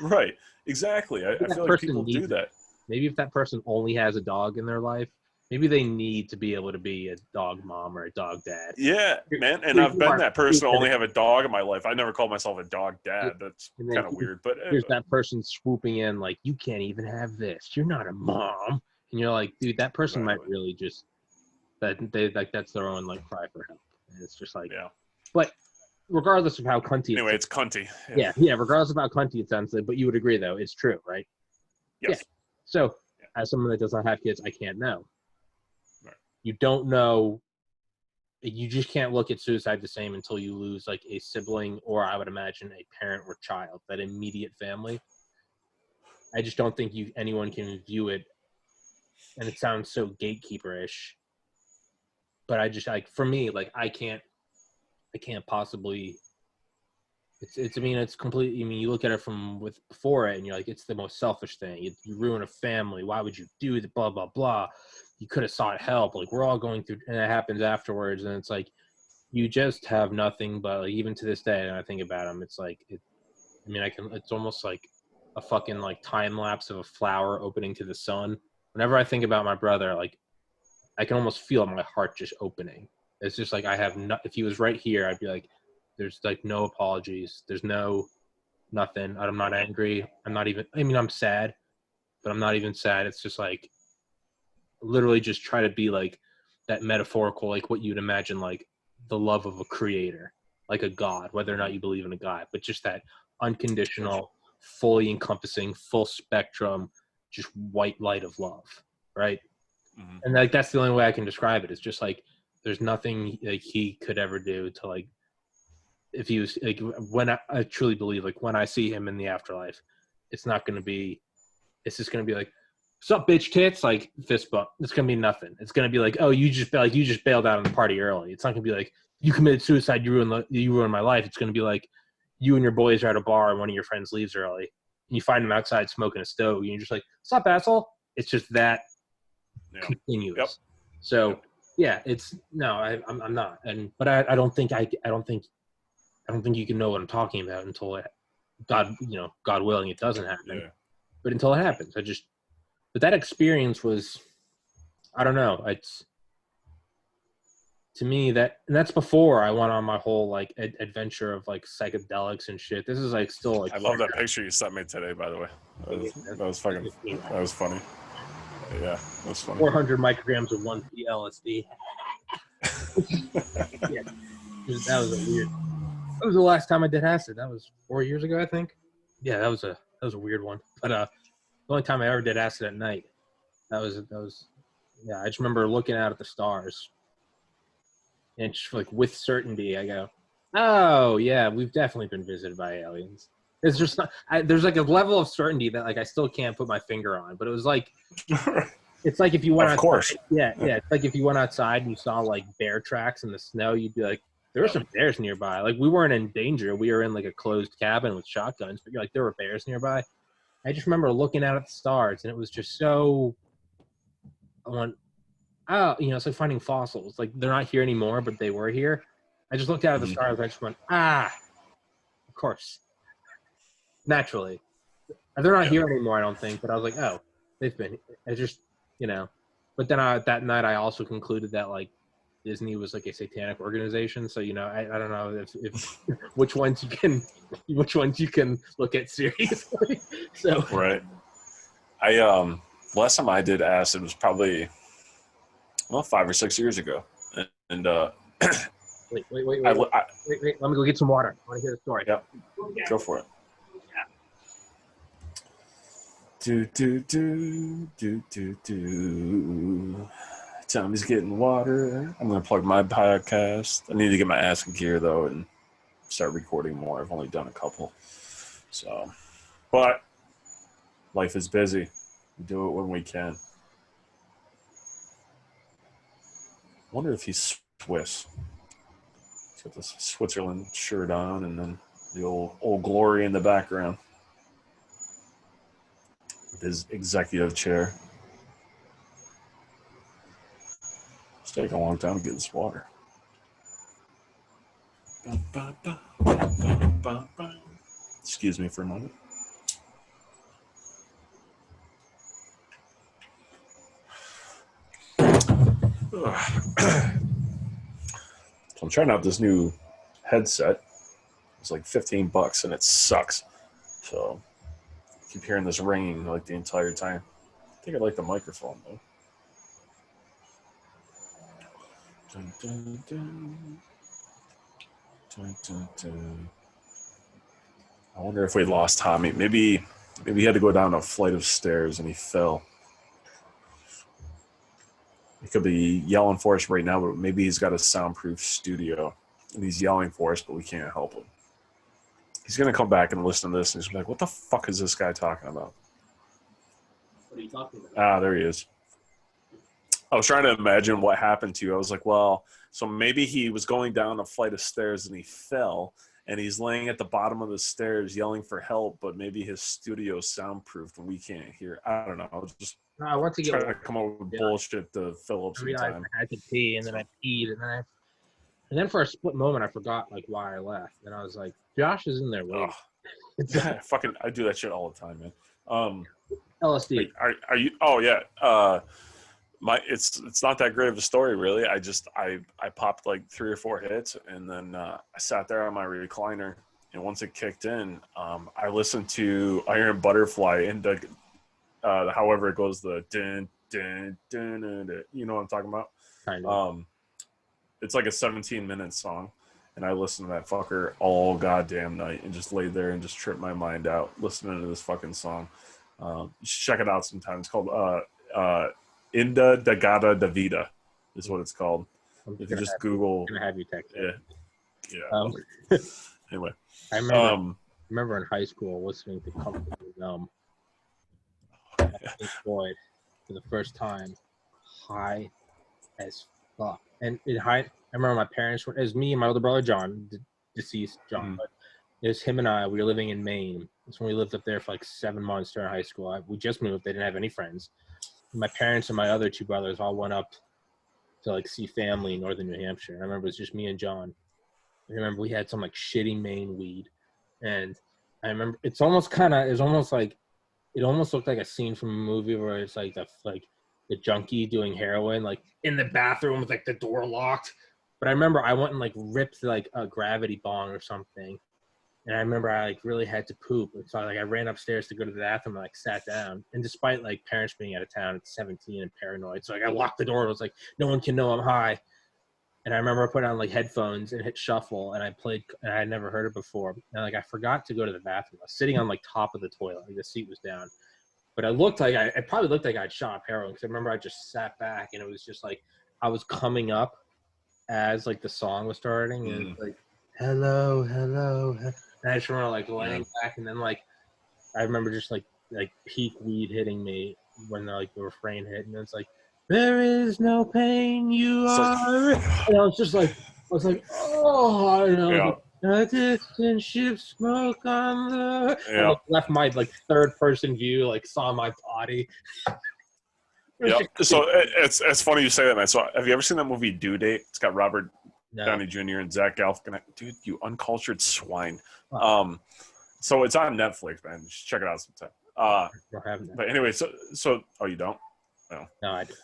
Right. Exactly. I feel like people do that. Maybe if that person only has a dog in their life, maybe they need to be able to be a dog mom or a dog dad. Yeah, man. And I've been that person to only have a dog in my life. I never called myself a dog dad. That's kind of weird. But there's that person swooping in like, you can't even have this. You're not a mom. And you're like, dude, that person might really just that's their own like cry for help. And it's just like, yeah. But regardless of how cunty. Anyway, it's cunty. Yeah. Regardless of how cunty it sounds, but you would agree though, it's true, right? Yes. Yeah. So, as someone that does not have kids, I can't know. Right. You don't know. You just can't look at suicide the same until you lose like a sibling, or I would imagine a parent or child, that immediate family. I just don't think anyone can view it, and it sounds so gatekeeper-ish. But I just for me, like I can't possibly. It's completely. You look at it from before it, and you're like, it's the most selfish thing. You ruin a family. Why would you do it? Blah blah blah. You could have sought help. Like we're all going through, and it happens afterwards. And it's like, you just have nothing. But like, even to this day, and I think about them, it's like, it's almost like a fucking like time lapse of a flower opening to the sun. Whenever I think about my brother, like I can almost feel my heart just opening. It's just like if he was right here, I'd be like. There's like no apologies. There's nothing. I'm not angry. I'm sad, but I'm not even sad. It's just like literally just try to be like that metaphorical, like what you'd imagine, like the love of a creator, like a God, whether or not you believe in a God, but just that unconditional, fully encompassing, full spectrum, just white light of love. Right. Mm-hmm. And like, that's the only way I can describe it. It's just like, there's nothing like he could ever do to like, if he was like, when I truly believe, like when I see him in the afterlife, it's just going to be like, what's up, bitch tits? Like fist bump. It's going to be nothing. It's going to be like, oh, you just bailed out on the party early. It's not going to be like, you committed suicide. You ruined my life. It's going to be like, you and your boys are at a bar and one of your friends leaves early and you find him outside smoking a stove. And you're just like, what's up, asshole? It's just that continuous. Yep. So yeah, I'm not. But I don't think you can know what I'm talking about until God willing, it doesn't happen. Yeah. But until it happens, but that experience was, I don't know. It's to me that's before I went on my whole like adventure of like psychedelics and shit. This is like still like. I love that picture you sent me today, by the way. That was funny. Yeah, that was funny. 400 micrograms of 1P LSD. Yeah, that was a weird. That was the last time I did acid. That was 4 years ago, I think. Yeah, that was a weird one. But the only time I ever did acid at night. That was I just remember looking out at the stars. And just like with certainty, I go, oh yeah, we've definitely been visited by aliens. It's just not, there's like a level of certainty that like I still can't put my finger on. But it was like, it's like if you went outside. Of course. Yeah. It's like if you went outside and you saw like bear tracks in the snow, you'd be like, there were some bears nearby. Like we weren't in danger. We were in like a closed cabin with shotguns, but you're like, there were bears nearby. I just remember looking out at the stars and it was just so, it's like finding fossils. Like they're not here anymore, but they were here. I just looked out at the stars. I just went, of course. Naturally. They're not here anymore, I don't think, but I was like, oh, they've been. I just, But then that night I also concluded that, like, Disney was like a satanic organization. So, I don't know if which ones you can look at seriously. So right. Last time I did acid was probably 5 or 6 years ago, and wait. Let me go get some water. I want to hear the story. Yeah, go for it. Do. Tommy's getting water. I'm gonna plug my podcast. I need to get my ass in gear though and start recording more. I've only done a couple, so. But life is busy. We do it when we can. I wonder if he's Swiss. He's got this Switzerland shirt on, and then the old glory in the background. With his executive chair. It's taking a long time to get this water. Excuse me for a moment. So I'm trying out this new headset. It's like $15 and it sucks. So I keep hearing this ringing like the entire time. I think I like the microphone though. Dun, dun, dun. Dun, dun, dun. I wonder if we lost Tommy. Maybe he had to go down a flight of stairs and he fell. He could be yelling for us right now, but maybe he's got a soundproof studio and he's yelling for us, but we can't help him. He's going to come back and listen to this and he's going to be like, what the fuck is this guy talking about? What are you talking about? There he is. I was trying to imagine what happened to you. I was like, well, so maybe he was going down a flight of stairs and he fell and he's laying at the bottom of the stairs yelling for help, but maybe his studio's soundproofed and we can't hear. I don't know. I was just trying to come up with bullshit to fill up some time. I had to pee, and then I peed, and then for a split moment I forgot like why I left, and I was like, Josh is in there waiting. I do that shit all the time, man. LSD. Wait, are you? Oh yeah. It's not that great of a story, really. I popped like 3 or 4 hits, and then I sat there on my recliner, and once it kicked in, I listened to Iron Butterfly and however it goes, the dun, dun, dun, dun, dun, you know what I'm talking about? Kind of. It's like a 17-minute song, and I listened to that fucker all goddamn night and just laid there and just tripped my mind out listening to this fucking song. You should check it out sometime. It's called Inda da Gata da Vida is what it's called. If you just Google. I'm gonna have you text it. Yeah. Anyway. I remember in high school listening to Comfortably Numb. Pink Floyd for the first time, high as fuck. And I remember my parents were, it was me and my older brother John, deceased John, but it was him and I. We were living in Maine. That's when we lived up there for like 7 months during high school. We just moved. They didn't have any friends. My parents and my other 2 brothers all went up to like see family in northern New Hampshire. And I remember it was just me and John. I remember we had some like shitty Maine weed, and I remember it almost looked like a scene from a movie where it's like the junkie doing heroin, like in the bathroom with like the door locked. But I remember I went and like ripped like a gravity bong or something. And I remember I like really had to poop. And so I ran upstairs to go to the bathroom and like sat down. And despite like parents being out of town at 17 and paranoid, so like I locked the door and was like, no one can know I'm high. And I remember I put on like headphones and hit shuffle, and I played, and I had never heard it before. And like I forgot to go to the bathroom. I was sitting on like top of the toilet, like the seat was down. But it probably looked like I'd shot up heroin, because I remember I just sat back and it was just like I was coming up as like the song was starting, and like hello, hello, and I just remember like laying back, and then like I remember just like peak weed hitting me when the refrain hit, and it's like, there is no pain, you are. And I was like, oh, I don't know. A distant ship smoke on the. I left my like third person view, like saw my body. Yeah. So it's funny you say that, man. So have you ever seen that movie Due Date? It's got Robert No. Downey Jr. and Zach Galifianakis. Dude, you uncultured swine. Oh. So it's on Netflix, man. Just check it out sometime. don't have that. But anyway, so oh, you don't? No, I do.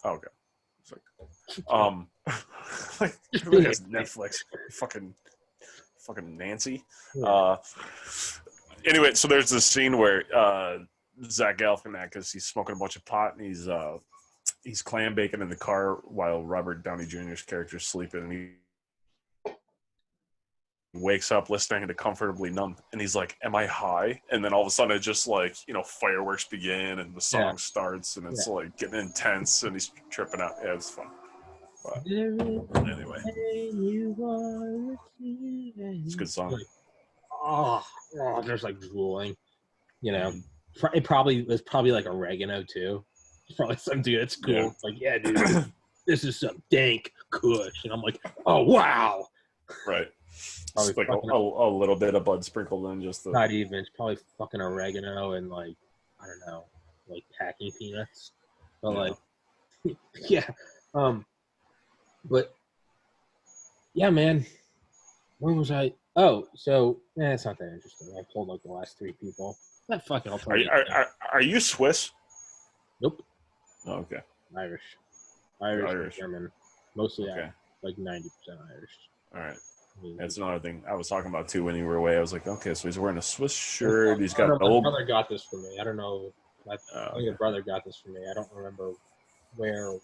Oh, okay. Like everybody has Netflix. Fucking Nancy. Yeah. Anyway, so there's this scene where Zach Galifianakis, he's smoking a bunch of pot and he's clam baking in the car while Robert Downey Jr.'s character is sleeping, and he wakes up listening to Comfortably Numb, and he's like, "Am I high?" And then all of a sudden, it just like fireworks begin, and the song starts, and it's like getting intense, and he's tripping out. Yeah, it's fun. But anyway, it's a good song. There's like drooling. It was probably like oregano too. It's probably some dude that's cool. Yeah. It's like, yeah, dude, this is some dank kush, and I'm like, oh wow. Right. It's like a little bit of bud sprinkled in, just not even. It's probably fucking oregano and like I don't know, like packing peanuts. But like, yeah, but yeah, man. Where was I? Oh, so it's not that interesting. I told like the last three people. That fucking. Are you Swiss? Nope. Oh, okay. Irish. German. Mostly like 90% Irish. All right. That's another thing I was talking about too when you were away. I was like, okay, so he's wearing a Swiss shirt. He's got my brother got this for me. I don't know. I think a brother got this for me. I don't remember where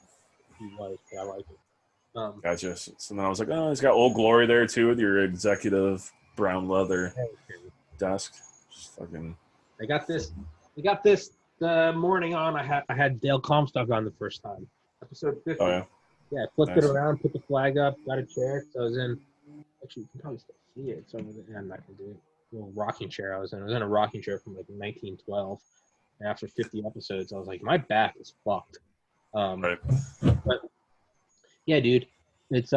he was, but I like it. Gotcha. So then I was like, oh, he's got Old Glory there too with your executive brown leather desk. Just fucking. I got this the morning on. I had Dale Comstock on the first time. Episode 50. Oh yeah. Yeah, I flipped it around, put the flag up, got a chair. So I was in. Actually, you can probably still see it. So I'm not gonna do it. A little rocking chair I was in. I was in a rocking chair from like 1912. And after 50 episodes, I was like, my back is fucked. Right. But yeah, dude, it's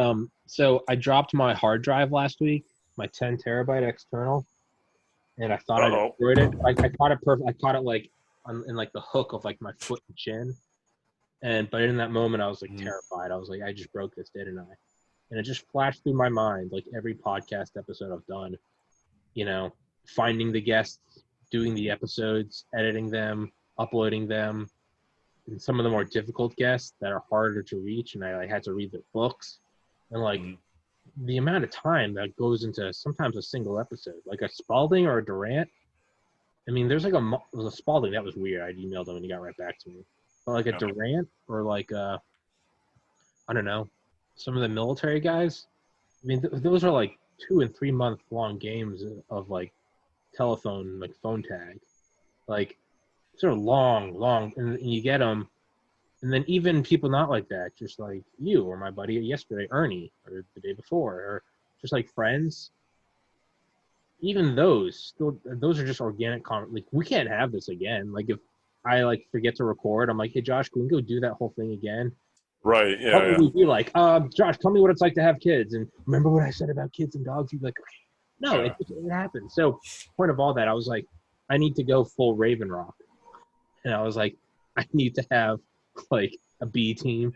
So I dropped my hard drive last week, my 10 terabyte external, and I thought I destroyed it. I caught it perfect. I caught it like in like the hook of like my foot and chin. But in that moment, I was like terrified. I was like, I just broke this, didn't I? And it just flashed through my mind, like every podcast episode I've done, finding the guests, doing the episodes, editing them, uploading them, and some of the more difficult guests that are harder to reach. And I had to read their books, and like the amount of time that goes into sometimes a single episode, like a Spalding or a Durant. I mean, there's like a Spalding that was weird. I emailed him and he got right back to me. But like a Durant or like I don't know, some of the military guys. I mean, those are like 2 and 3 month long games of like telephone, like phone tag. Like these are long, and you get them. And then even people not like that, just like you or my buddy yesterday, Ernie, or the day before, or just like friends. Even those are just organic comments. Like we can't have this again. Like if I like forget to record, I'm like, hey Josh, can we go do that whole thing again? Right. Yeah. What would we be like? Josh, tell me what it's like to have kids. And remember what I said about kids and dogs? You'd be like, okay. No, it happened. So point of all that, I was like, I need to go full Raven Rock. And I was like, I need to have like a B team.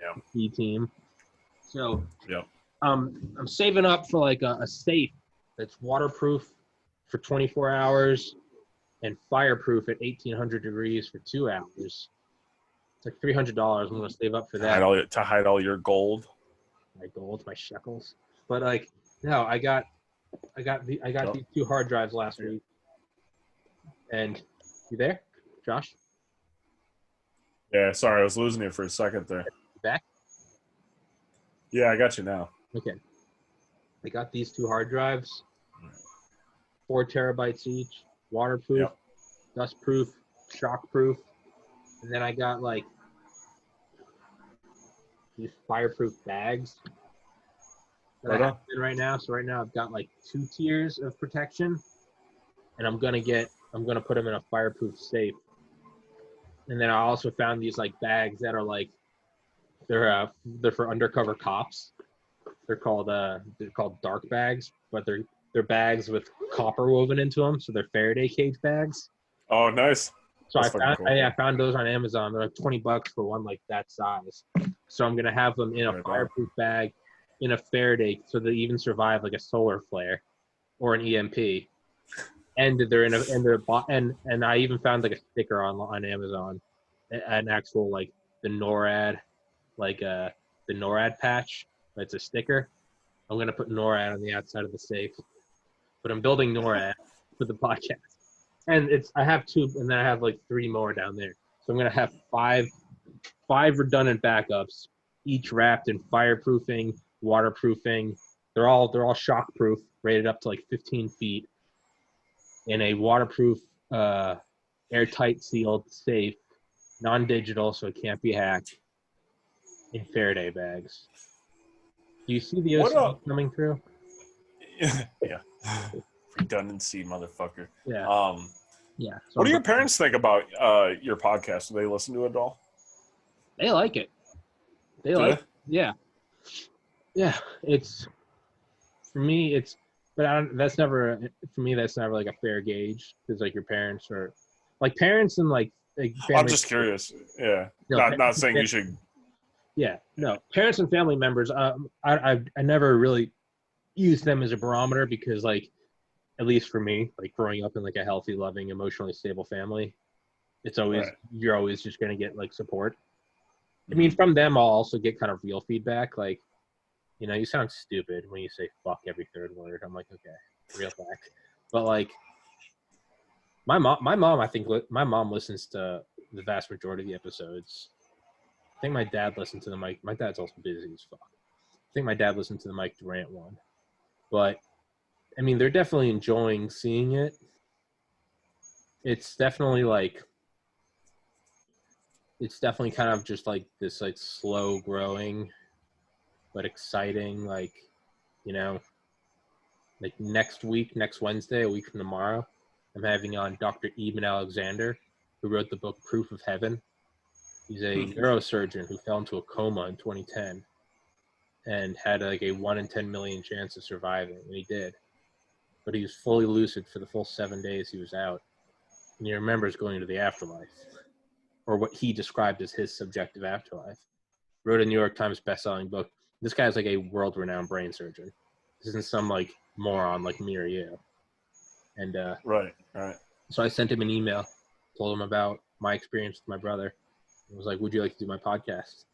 So I'm saving up for like a safe that's waterproof for 24 hours and fireproof at 1800 degrees for 2 hours. It's like $300. I'm going to save up for that. To hide all your gold. My gold, my shekels. But like, no, I got these 2 hard drives last week. And you there, Josh? Yeah, sorry, I was losing you for a second there. You back? Yeah, I got you now. Okay. I got these 2 hard drives, 4 terabytes each, waterproof, dustproof, shockproof, and then I got like these fireproof bags that I have in right now. So right now I've got like 2 tiers of protection, and I'm gonna put them in a fireproof safe. And then I also found these like bags that are like they're for undercover cops. They're called dark bags, but they're bags with copper woven into them, so they're Faraday cage bags. Oh, nice. So I found those on Amazon. They're like $20 for one like that size. So I'm gonna have them in a fireproof bag, in a Faraday so they even survive like a solar flare or an EMP. And and I even found like a sticker on Amazon, an actual like the NORAD, like the NORAD patch. It's a sticker. I'm gonna put NORAD on the outside of the safe, but I'm building NORAD for the podcast. And I have 2, and then I have like 3 more down there. So I'm gonna have 5 redundant backups, each wrapped in fireproofing, waterproofing. They're all shockproof, rated up to like 15 feet, in a waterproof, airtight sealed safe, non-digital, so it can't be hacked, in Faraday bags. Do you see the OCD coming through? Yeah. Redundancy, motherfucker. Yeah. Yeah. So what do your parents think about your podcast? Do they listen to it at all? They like it. Yeah. Yeah. It's, for me, that's never like a fair gauge, because like your parents are like parents and like family. I'm just curious. Yeah. No, not saying you should. Yeah. No, parents and family members. I never really used them as a barometer, because like, at least for me, like growing up in like a healthy, loving, emotionally stable family, it's always, you're always just going to get like support. I mean, from them, I'll also get kind of real feedback. Like, you know, you sound stupid when you say fuck every third word. I'm like, okay, real back. But like, my mom, I think my mom listens to the vast majority of the episodes. I think my dad listened to the Mike. My dad's also busy as fuck. I think my dad listened to the Mike Durant one. But I mean, they're definitely enjoying seeing it. It's definitely kind of just like this like slow growing, but exciting, like, you know, like next Wednesday, a week from tomorrow, I'm having on Dr. Eben Alexander, who wrote the book Proof of Heaven. He's a neurosurgeon who fell into a coma in 2010 and had like a 1 in 10 million chance of surviving, and he did. But he was fully lucid for the full 7 days he was out. And he remembers going to the afterlife, or what he described as his subjective afterlife. Wrote a New York Times bestselling book. This guy's like a world-renowned brain surgeon. This isn't some like moron like me or you. And right. So I sent him an email, told him about my experience with my brother. I was like, would you like to do my podcast?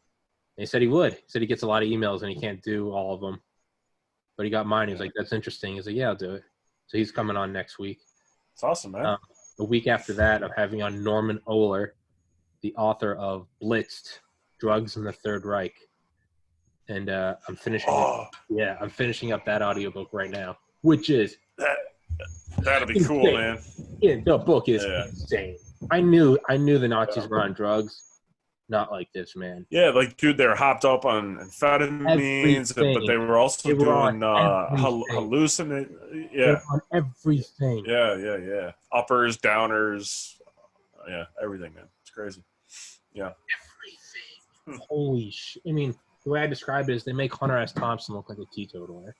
And he said he would. He said he gets a lot of emails and he can't do all of them. But he got mine. He was like, that's interesting. He's like, yeah, I'll do it. So he's coming on next week. It's awesome, man. The week after that, I'm having on Norman Ohler, the author of Blitzed, Drugs in the Third Reich. And I'm finishing I'm finishing up that audiobook right now, which is that'll be insane. Cool, man. Yeah, the book is insane. I knew the Nazis were on drugs. Not like this, man. Yeah, like, dude, they're hopped up on amphetamines, but they were also doing hallucinate. Yeah, on everything. Yeah. Uppers, downers, everything, man. It's crazy. Yeah, everything. Holy shit! I mean, the way I describe it is they make Hunter S. Thompson look like a teetotaler.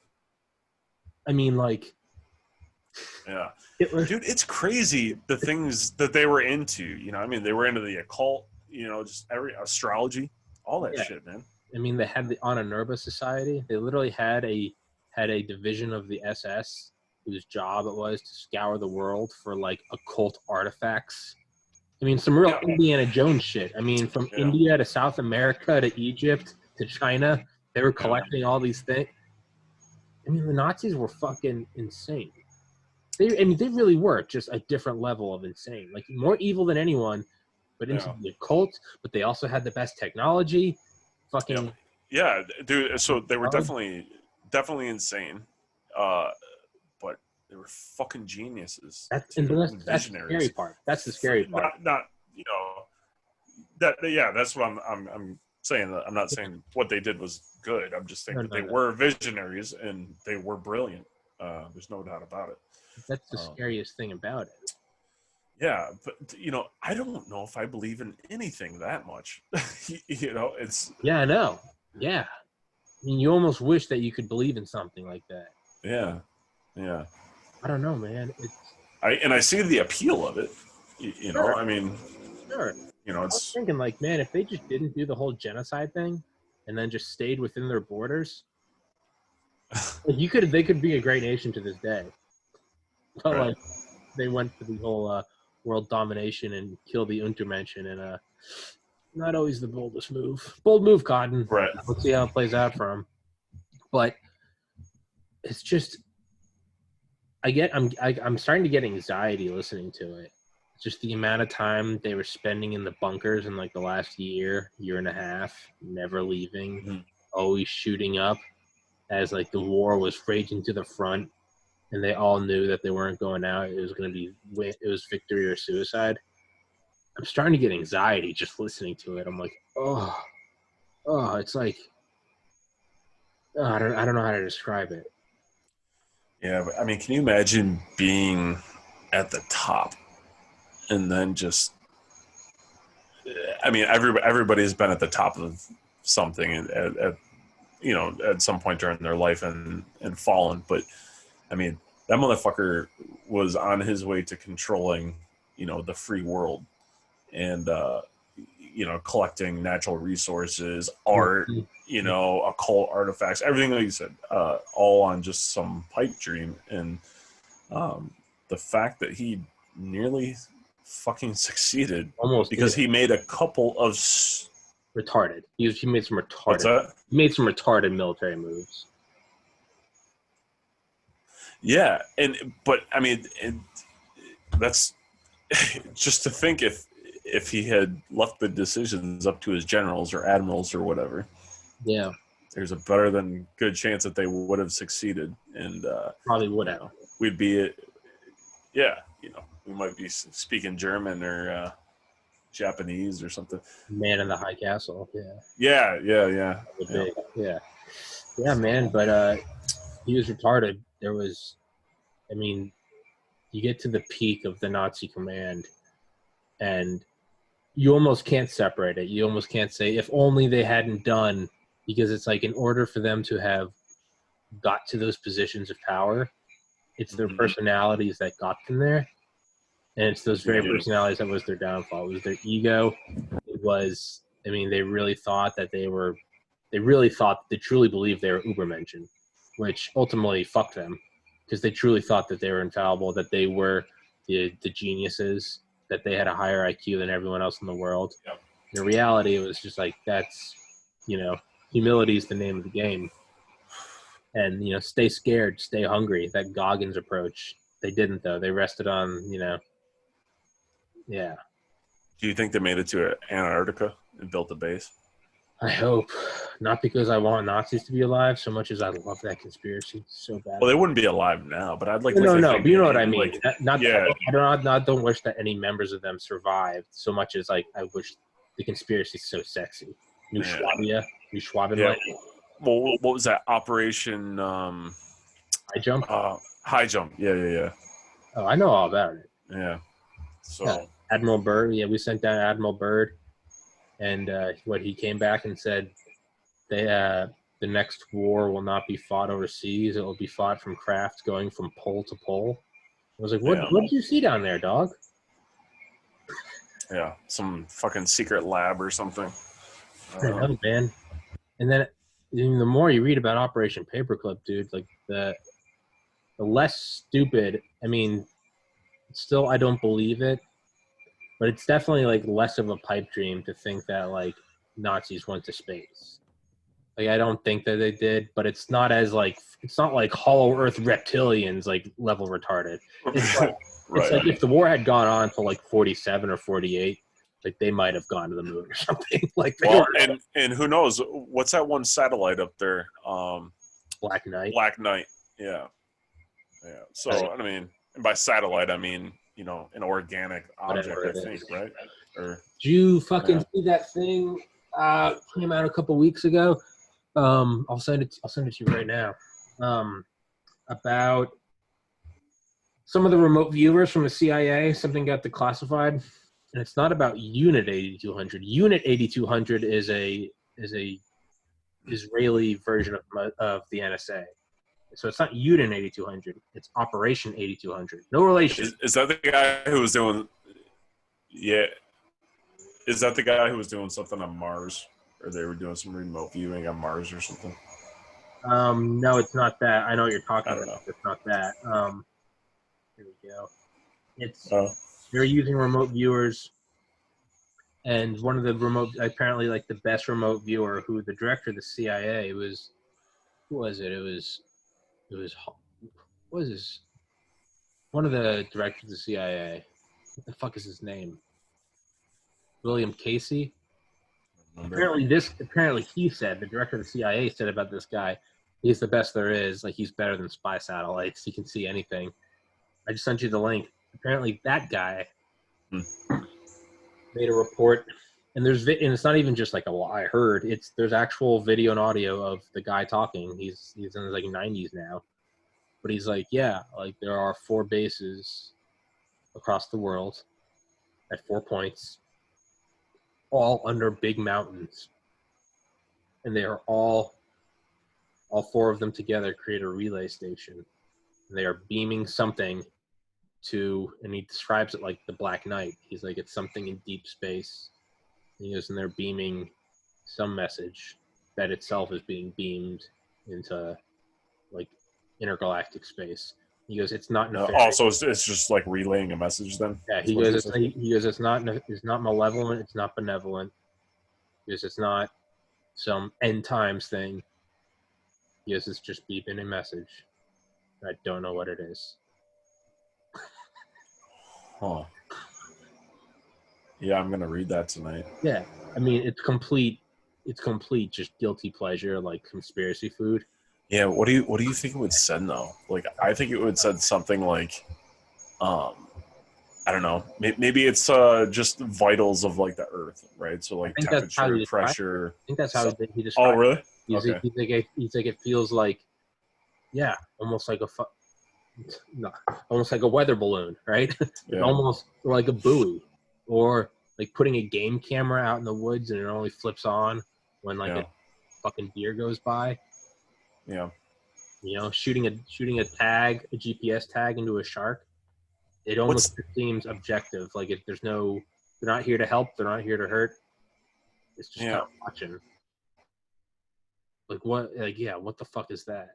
I mean, like, yeah, dude, it's crazy the things that they were into. You know, I mean, they were into the occult. You know, just every astrology, all that shit, man. I mean, they had the Anna Society. They literally had a division of the SS whose job it was to scour the world for like occult artifacts. I mean, some real Indiana Jones shit. I mean, from India to South America to Egypt to China, they were collecting all these things. I mean, the Nazis were fucking insane. They really were just a different level of insane. Like, more evil than anyone. But into the occult, but they also had the best technology. Fucking dude. So they were definitely insane, but they were fucking geniuses. That's the scary part. That's the scary part. Not you know that. Yeah, that's what I'm saying. That I'm not saying what they did was good. I'm just saying they were visionaries and they were brilliant. There's no doubt about it. That's the scariest thing about it. Yeah, but, you know, I don't know if I believe in anything that much. You know, it's... Yeah, I know. Yeah. I mean, you almost wish that you could believe in something like that. Yeah. I don't know, man. I see the appeal of it. You know, I mean... Sure. You know, I was thinking, like, man, if they just didn't do the whole genocide thing and then just stayed within their borders, They could be a great nation to this day, but Right. like they went for the whole world domination and kill the Untermenschen, and not always the boldest move. Bold move, Cotton. Right. Let's see how it plays out for him. But it's just I'm starting to get anxiety listening to it. Just the amount of time they were spending in the bunkers in like the last year and a half, never leaving, always shooting up as like the war was raging to the front, and they all knew that they weren't going out. It was going to be victory or suicide. I'm starting to get anxiety just listening to it. I'm like, it's like, I don't know how to describe it. Yeah, but I mean, can you imagine being at the top and then just? I mean, everybody's been at the top of something at some point during their life and fallen. But I mean, that motherfucker was on his way to controlling, the free world, and collecting natural resources, art, occult artifacts, everything like you said, all on just some pipe dream. And the fact that he nearly fucking succeeded Almost because he made a couple of retarded. He made some retarded. What's that? He made some retarded military moves. Yeah, but I mean, that's just to think if he had left the decisions up to his generals or admirals or whatever. Yeah, there's a better than good chance that they would have succeeded, and probably would have. We'd be, we might be speaking German or Japanese or something. Man in the High Castle. Yeah. Yeah, man. But he was retarded. You get to the peak of the Nazi command, and you almost can't separate it. You almost can't say, if only they hadn't done, because it's like, in order for them to have got to those positions of power, it's their personalities that got them there. And it's those very personalities that was their downfall. It was their ego. It was, they really thought that they truly believed they were Übermenschen, which ultimately fucked them, because they truly thought that they were infallible, that they were the geniuses, that they had a higher IQ than everyone else in the world. Yep. In reality, it was just like, that's, humility is the name of the game. And, stay scared, stay hungry, that Goggins approach. They didn't, though. They rested on, yeah. Do you think they made it to Antarctica and built a base? I hope. Not because I want Nazis to be alive so much as I love that conspiracy so bad. Well, they wouldn't be alive now, but I'd like No, but you know what I mean. I don't wish that any members of them survived so much as, like, I wish the conspiracy is so sexy. New Schwaben. Yeah. Well, what was that? Operation High Jump? High Jump. Yeah. Oh, I know all about it. Yeah. So Admiral Byrd. Yeah, we sent down Admiral Byrd, and he came back and said, the next war will not be fought overseas. It will be fought from craft going from pole to pole. I was like, what did you see down there, dog? Yeah, some fucking secret lab or something. I know, man. And then the more you read about Operation Paperclip, dude, like the less stupid. Still, I don't believe it, but it's definitely like less of a pipe dream to think that like Nazis went to space. Like, I don't think that they did, but it's not like Hollow Earth reptilians like level retarded. It's like, right. It's like if the war had gone on till like 47 or 48, like they might have gone to the moon or something. Like, and who knows? What's that one satellite up there? Black Knight. Yeah. So and by satellite I mean an organic object. I think, right? Or did you fucking see that thing? Came out a couple weeks ago. I'll send it to you right now. About some of the remote viewers from the CIA. Something got declassified, and it's not about Unit 8200. Unit 8200 is a Israeli version of the NSA. So it's not Unit 8200. It's Operation 8200. No relation. Is that the guy who was doing? Yeah. Is that the guy who was doing something on Mars, or they were doing some remote viewing on Mars or something? No, it's not that. I know what you're talking I don't about. know. It's not that. Here we go. It's Oh, they're using remote viewers, and one of the remote, apparently like the best remote viewer, who the director of the CIA was. Who was it? It was what was this? One of the directors of the CIA. What the fuck is his name? William Casey. remember. Apparently he said, the director of the CIA said about this guy, he's the best there is. Like, he's better than spy satellites. He can see anything. I just sent you the link. Apparently that guy made a report, and and it's not even just like I heard. There's actual video and audio of the guy talking. He's in his like 90s now, but he's like, yeah, like there are 4 bases across the world at 4 points, all under big mountains, and they are all 4 of them together create a relay station, and they are beaming something to, and he describes it like the Black Knight. He's like, it's something in deep space. And he goes, and they're beaming some message that itself is being beamed into like intergalactic space. He goes, it's not nefarious. Also, it's just like relaying a message then. Yeah, he goes, it's not malevolent, it's not benevolent. He goes, it's not some end times thing. He goes, it's just beeping a message. I don't know what it is. Huh. Yeah, I'm gonna read that tonight. Yeah, I mean, it's complete just guilty pleasure, like conspiracy food. Yeah, what do you think it would send though? Like, I think it would send something like, I don't know. Maybe it's just vitals of like the Earth, right? So like temperature, pressure. I think that's how he described. Oh, really? Okay. He's like it feels like, yeah, almost like almost like a weather balloon, right? Yeah. Almost like a buoy, or like putting a game camera out in the woods and it only flips on when like a fucking deer goes by. Yeah. You know, shooting a GPS tag into a shark. It almost seems objective. Like if they're not here to help, they're not here to hurt. It's just kind of watching. Like what? Like what the fuck is that?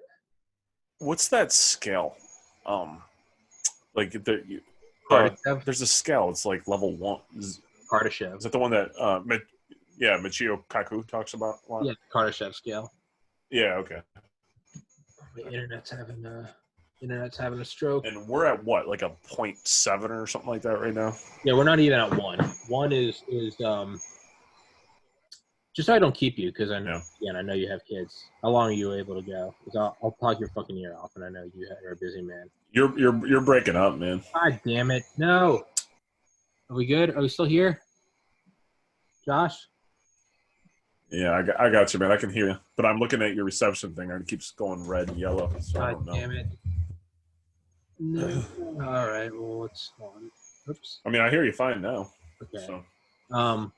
What's that scale? Like there's a scale. It's like level 1. Kardashev. Is that the one that Michio Kaku talks about a lot? Yeah, Kardashev scale. Yeah. Okay. The internet's having a stroke. And we're at what, like a 0.7 or something like that right now? Yeah, we're not even at 1. 1 is just so I don't keep you, because I know I know you have kids. How long are you able to go? Because I'll talk your fucking ear off, and I know you're a busy man. You're breaking up, man. God damn it! No. Are we good? Are we still here, Josh? Yeah, I got you, man. I can hear you, but I'm looking at your reception thing, and it keeps going red and yellow. So I don't know. Damn it! No. All right. Well, let's on. Oops. I mean, I hear you fine now. Okay. So I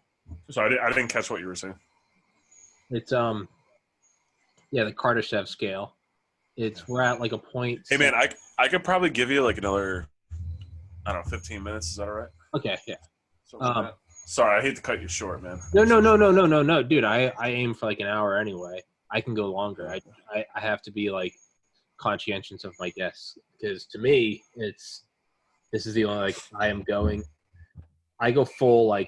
didn't catch what you were saying. It's the Kardashev scale. We're at like a point. Hey man, I could probably give you like another, I don't know, 15 minutes. Is that all right? Okay, yeah. Sorry, I hate to cut you short, man. No, dude. I aim for like an hour anyway. I can go longer. I have to be like conscientious of my guests, because to me this is the only I go fully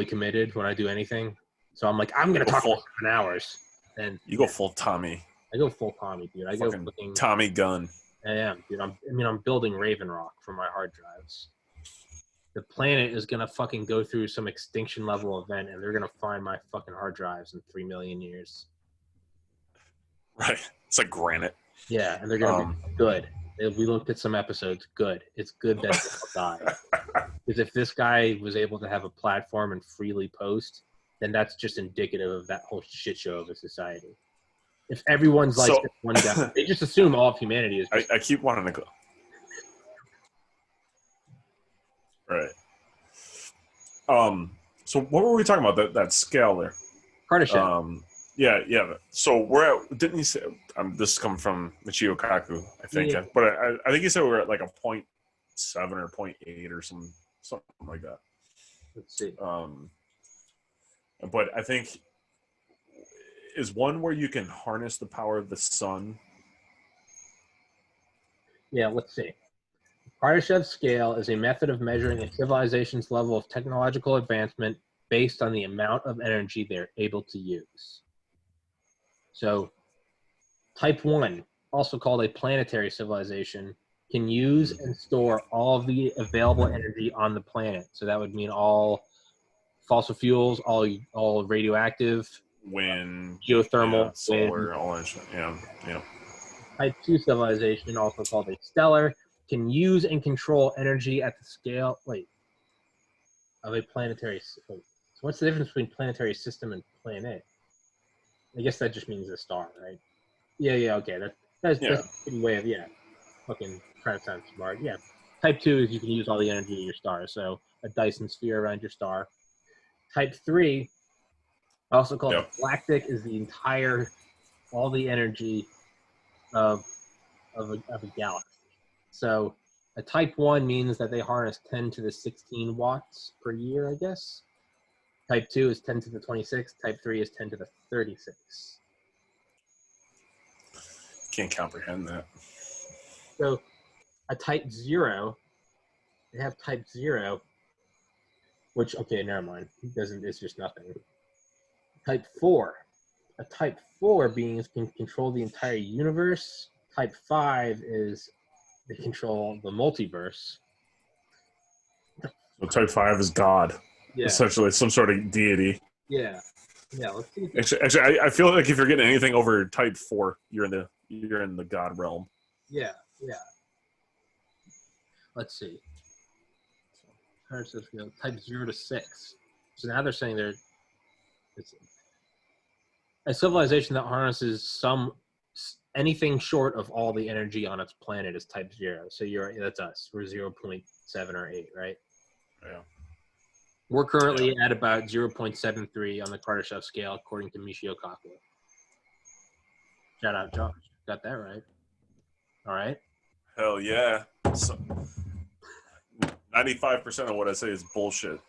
committed when I do anything. So I'm like, I'm gonna talk for 7 hours. And you go full Tommy. I go full Tommy, dude. I go fucking Tommy gun. I am, dude. I'm building Raven Rock for my hard drives. The planet is gonna fucking go through some extinction level event, and they're gonna find my fucking hard drives in 3 million years. Right. It's like granite. Yeah, and they're gonna be good. We looked at some episodes. Good. It's good that they'll die. Because if this guy was able to have a platform and freely post, then that's just indicative of that whole shit show of a society. If everyone's like this one guy, they just assume all of humanity is. I keep wanting to go. Right. So what were we talking about? That scale there. Kardashev. Yeah. So we're at. Didn't he say? This come from Michio Kaku, I think. Yeah. But I think he said we're at like a 0.7 or 0.8 or something like that. Let's see. But I think is one where you can harness the power of the sun? Yeah, let's see. Kardashev scale is a method of measuring a civilization's level of technological advancement based on the amount of energy they're able to use. So, Type 1, also called a planetary civilization, can use and store all of the available energy on the planet. So that would mean all fossil fuels, all radioactive, Wind, geothermal, solar, wind. all that shit. Yeah, yeah. Type 2 civilization, also called a stellar, can use and control energy at the scale of a planetary. So what's the difference between planetary system and planet? I guess that just means a star, right? Yeah, okay. That's a good way of, fucking trying to sound smart. Yeah. Type 2 is you can use all the energy of your star, so a Dyson sphere around your star. Type 3, also called galactic, is all the energy of a galaxy. So a Type 1 means that they harness 10 to the 16 watts per year, I guess. Type 2 is 10 to the 26. Type 3 is 10 to the 36. Can't comprehend that. So a Type 0, they have Type 0, which, okay, never mind. It's just nothing. Type 4. A Type 4 beings can control the entire universe. Type 5 is they control the multiverse. So Type 5 is God. Yeah. Essentially, it's some sort of deity. Yeah. Let's see. Actually, I feel like if you're getting anything over Type 4, you're in the God realm. Yeah. Let's see. Type 0 to 6. So now they're saying it's a civilization that harnesses anything short of all the energy on its planet is Type 0. So that's us. We're 0.7 or 8, right? Yeah. We're currently at about 0.73 on the Kardashev scale, according to Michio Kaku. Shout out, Josh. Got that right. All right. Hell yeah. So, 95% of what I say is bullshit.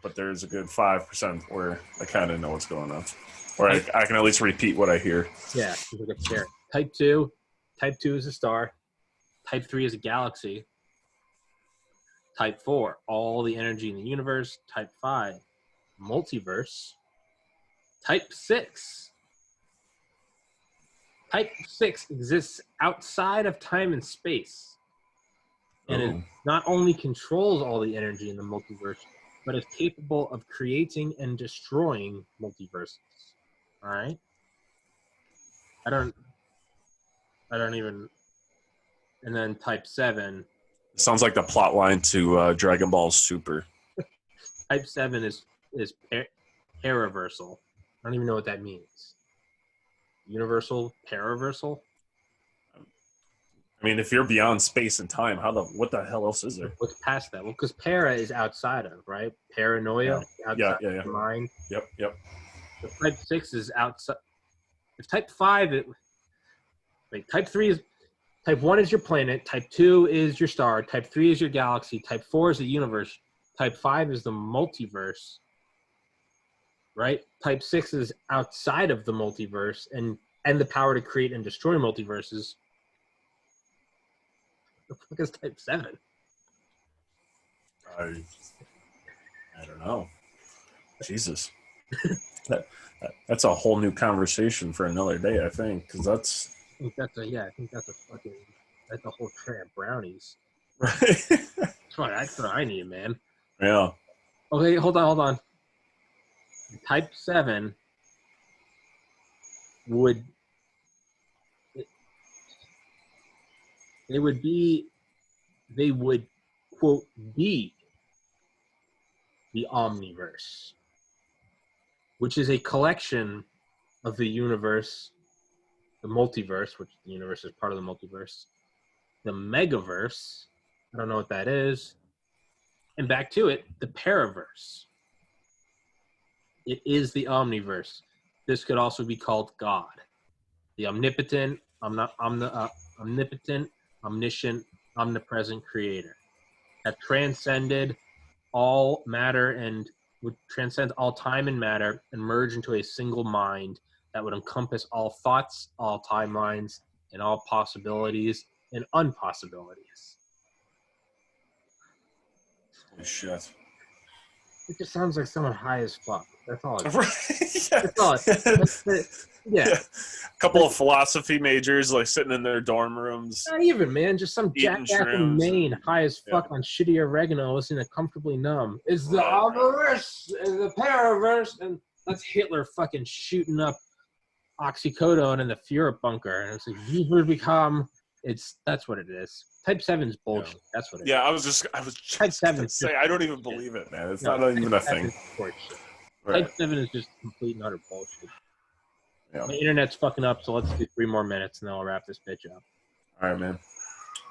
But there's a good 5% where I kind of know what's going on. Or I can at least repeat what I hear. Yeah, like a chair. Type 2 is a star. Type 3 is a galaxy. Type 4, all the energy in the universe. Type 5, multiverse. Type 6. Type 6 exists outside of time and space. And it not only controls all the energy in the multiverse, but is capable of creating and destroying multiverses. All right? I don't even... And then Type 7... Sounds like the plot line to Dragon Ball Super. Type 7 is paraversal. I don't even know what that means. Universal, paraversal? I mean, if you're beyond space and time, what the hell else is there? What's past that? Well, because para is outside of, right? Paranoia, outside of the mind. Yep. So Type 6 is outside. If Type 5, Type 3 is... Type 1 is your planet. Type 2 is your star. Type 3 is your galaxy. Type 4 is the universe. Type 5 is the multiverse, right? Type 6 is outside of the multiverse and the power to create and destroy multiverses. The fuck is Type 7? I don't know. Jesus. That's a whole new conversation for another day, I think, because that's... I think that's a whole tray of brownies. Right. That's what I need, man. Yeah. Okay, hold on. Type 7 would quote be the omniverse, which is a collection of the universe, the multiverse, which the universe is part of the multiverse, the megaverse, I don't know what that is, and back to it, the paraverse. It is the omniverse. This could also be called God, the omnipotent, omnipotent, omniscient, omnipresent creator that transcended all matter and would transcend all time and matter and merge into a single mind that would encompass all thoughts, all timelines, and all possibilities and unpossibilities. Holy shit. It just sounds like someone high as fuck. That's all. Yeah. That's all. Yeah. A couple of philosophy majors like sitting in their dorm rooms. Not even, man. Just some jackass in Maine, high as fuck on shitty oregano, listening to Comfortably Numb. Is the avarice, is the paraverse, and that's Hitler fucking shooting up oxycodone in the Fuhrer bunker. And it's like, you would become, that's what it is. Type 7's bullshit. Yeah. That's what it is. Yeah, I was just Type 7 say, I don't even believe it, man. It's not even a thing. Right. Type 7 is just complete and utter bullshit. Yeah. My internet's fucking up, so let's do 3 more minutes, and then I'll wrap this bitch up. All right, man.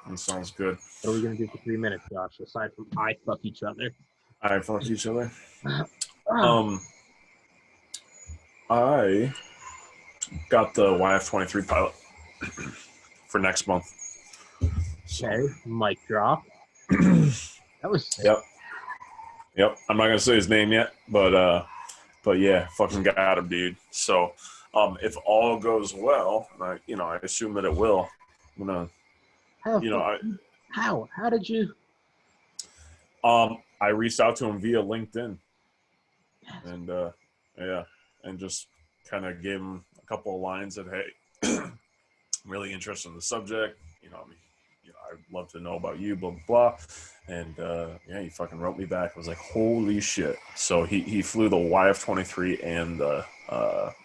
That sounds good. What are we going to do for 3 minutes, Josh, aside from I fuck each other? I fuck each other? I got the YF-23 pilot for next month. So. Okay, mic drop. That was sick. Yep. I'm not gonna say his name yet, but yeah, fucking got him, dude. So, if all goes well, I assume that it will. I'm gonna, how did you? I reached out to him via LinkedIn, and and just kind of gave him a couple of lines that, hey, I'm really interested in the subject. I'd love to know about you, blah, blah, blah. And, he fucking wrote me back. I was like, holy shit. So he flew the YF-23 and the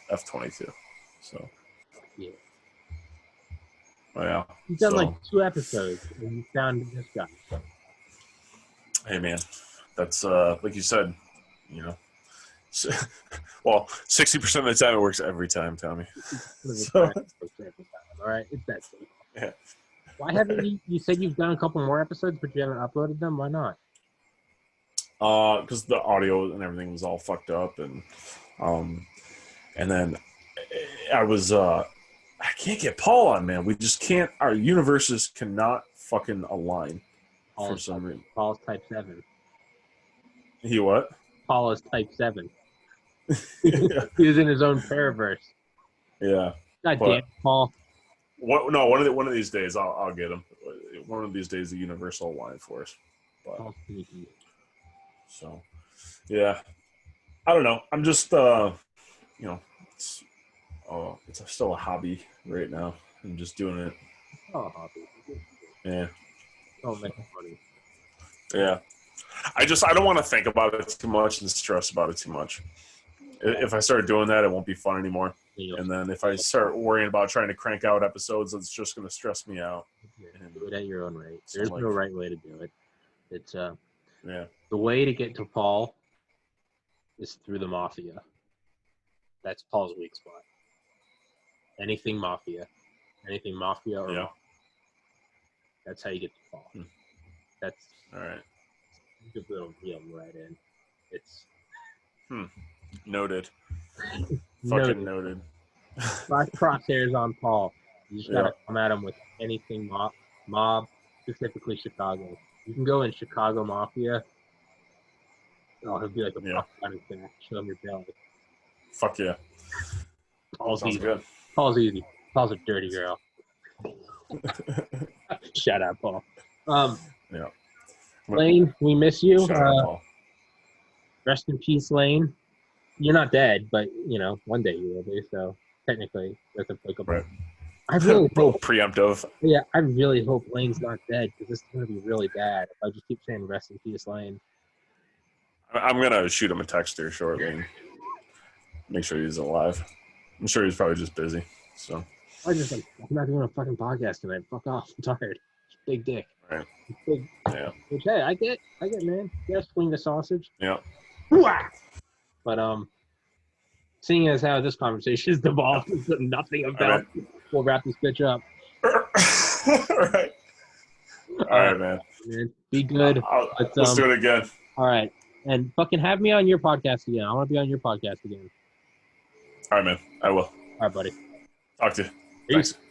F-22. So. Yeah. Oh, yeah. You've done like 2 episodes, and you found this guy. Hey, man. That's, like you said, well, 60% of the time it works every time, Tommy. All right? It's that simple. Yeah. Why haven't you said you've done a couple more episodes, but you haven't uploaded them? Why not? Because the audio and everything was all fucked up, and then I was I can't get Paul on, man. We just can't. Our universes cannot fucking align for some reason. Paul's type 7. He what? Paul is type 7. He's in his own paraverse. Yeah. God damn, Paul. What? No, one of these days I'll get him. One of these days the universe will align for us. But, so, yeah, I don't know. I'm just it's still a hobby right now. I'm just doing it. Oh, hobby. Yeah. Don't make it funny. Yeah. I don't want to think about it too much and stress about it too much. If I start doing that, it won't be fun anymore. And then if I start worrying about trying to crank out episodes, it's just going to stress me out. Do it at your own rate. There's no right way to do it. It's the way to get to Paul is through the mafia. That's Paul's weak spot. Anything mafia or mafia. That's how you get to Paul. That's all right. You could reel him right in. It's noted. Fucking noted. Crosshairs on Paul. You just gotta come at him with anything mob, specifically Chicago. You can go in Chicago Mafia. Oh, he'll be like a buck on his back. Show him your belly. Fuck yeah. Paul's Sounds easy. good. Paul's easy. Paul's a dirty girl. Shout out, Paul. Yeah. Lane, we miss you. Shout out, Paul. Rest in peace, Lane. You're not dead, but one day you will be. So technically, that's applicable. Right. I really hope preemptive. Yeah, I really hope Lane's not dead because this is going to be really bad if I just keep saying rest in peace, Lane. I'm gonna shoot him a text here shortly. Make sure he's alive. I'm sure he's probably just busy. So I'm not doing a fucking podcast tonight. Fuck off. I'm tired. Big dick. Right. Big. Yeah. Which, hey, I get, man. You gotta swing the sausage. Yeah. But seeing as how this conversation is devolved into nothing about, we'll wrap this bitch up. All right, man. Be good. Let's do it again. All right. And fucking have me on your podcast again. I want to be on your podcast again. All right, man. I will. All right, buddy. Talk to you. Peace. Thanks.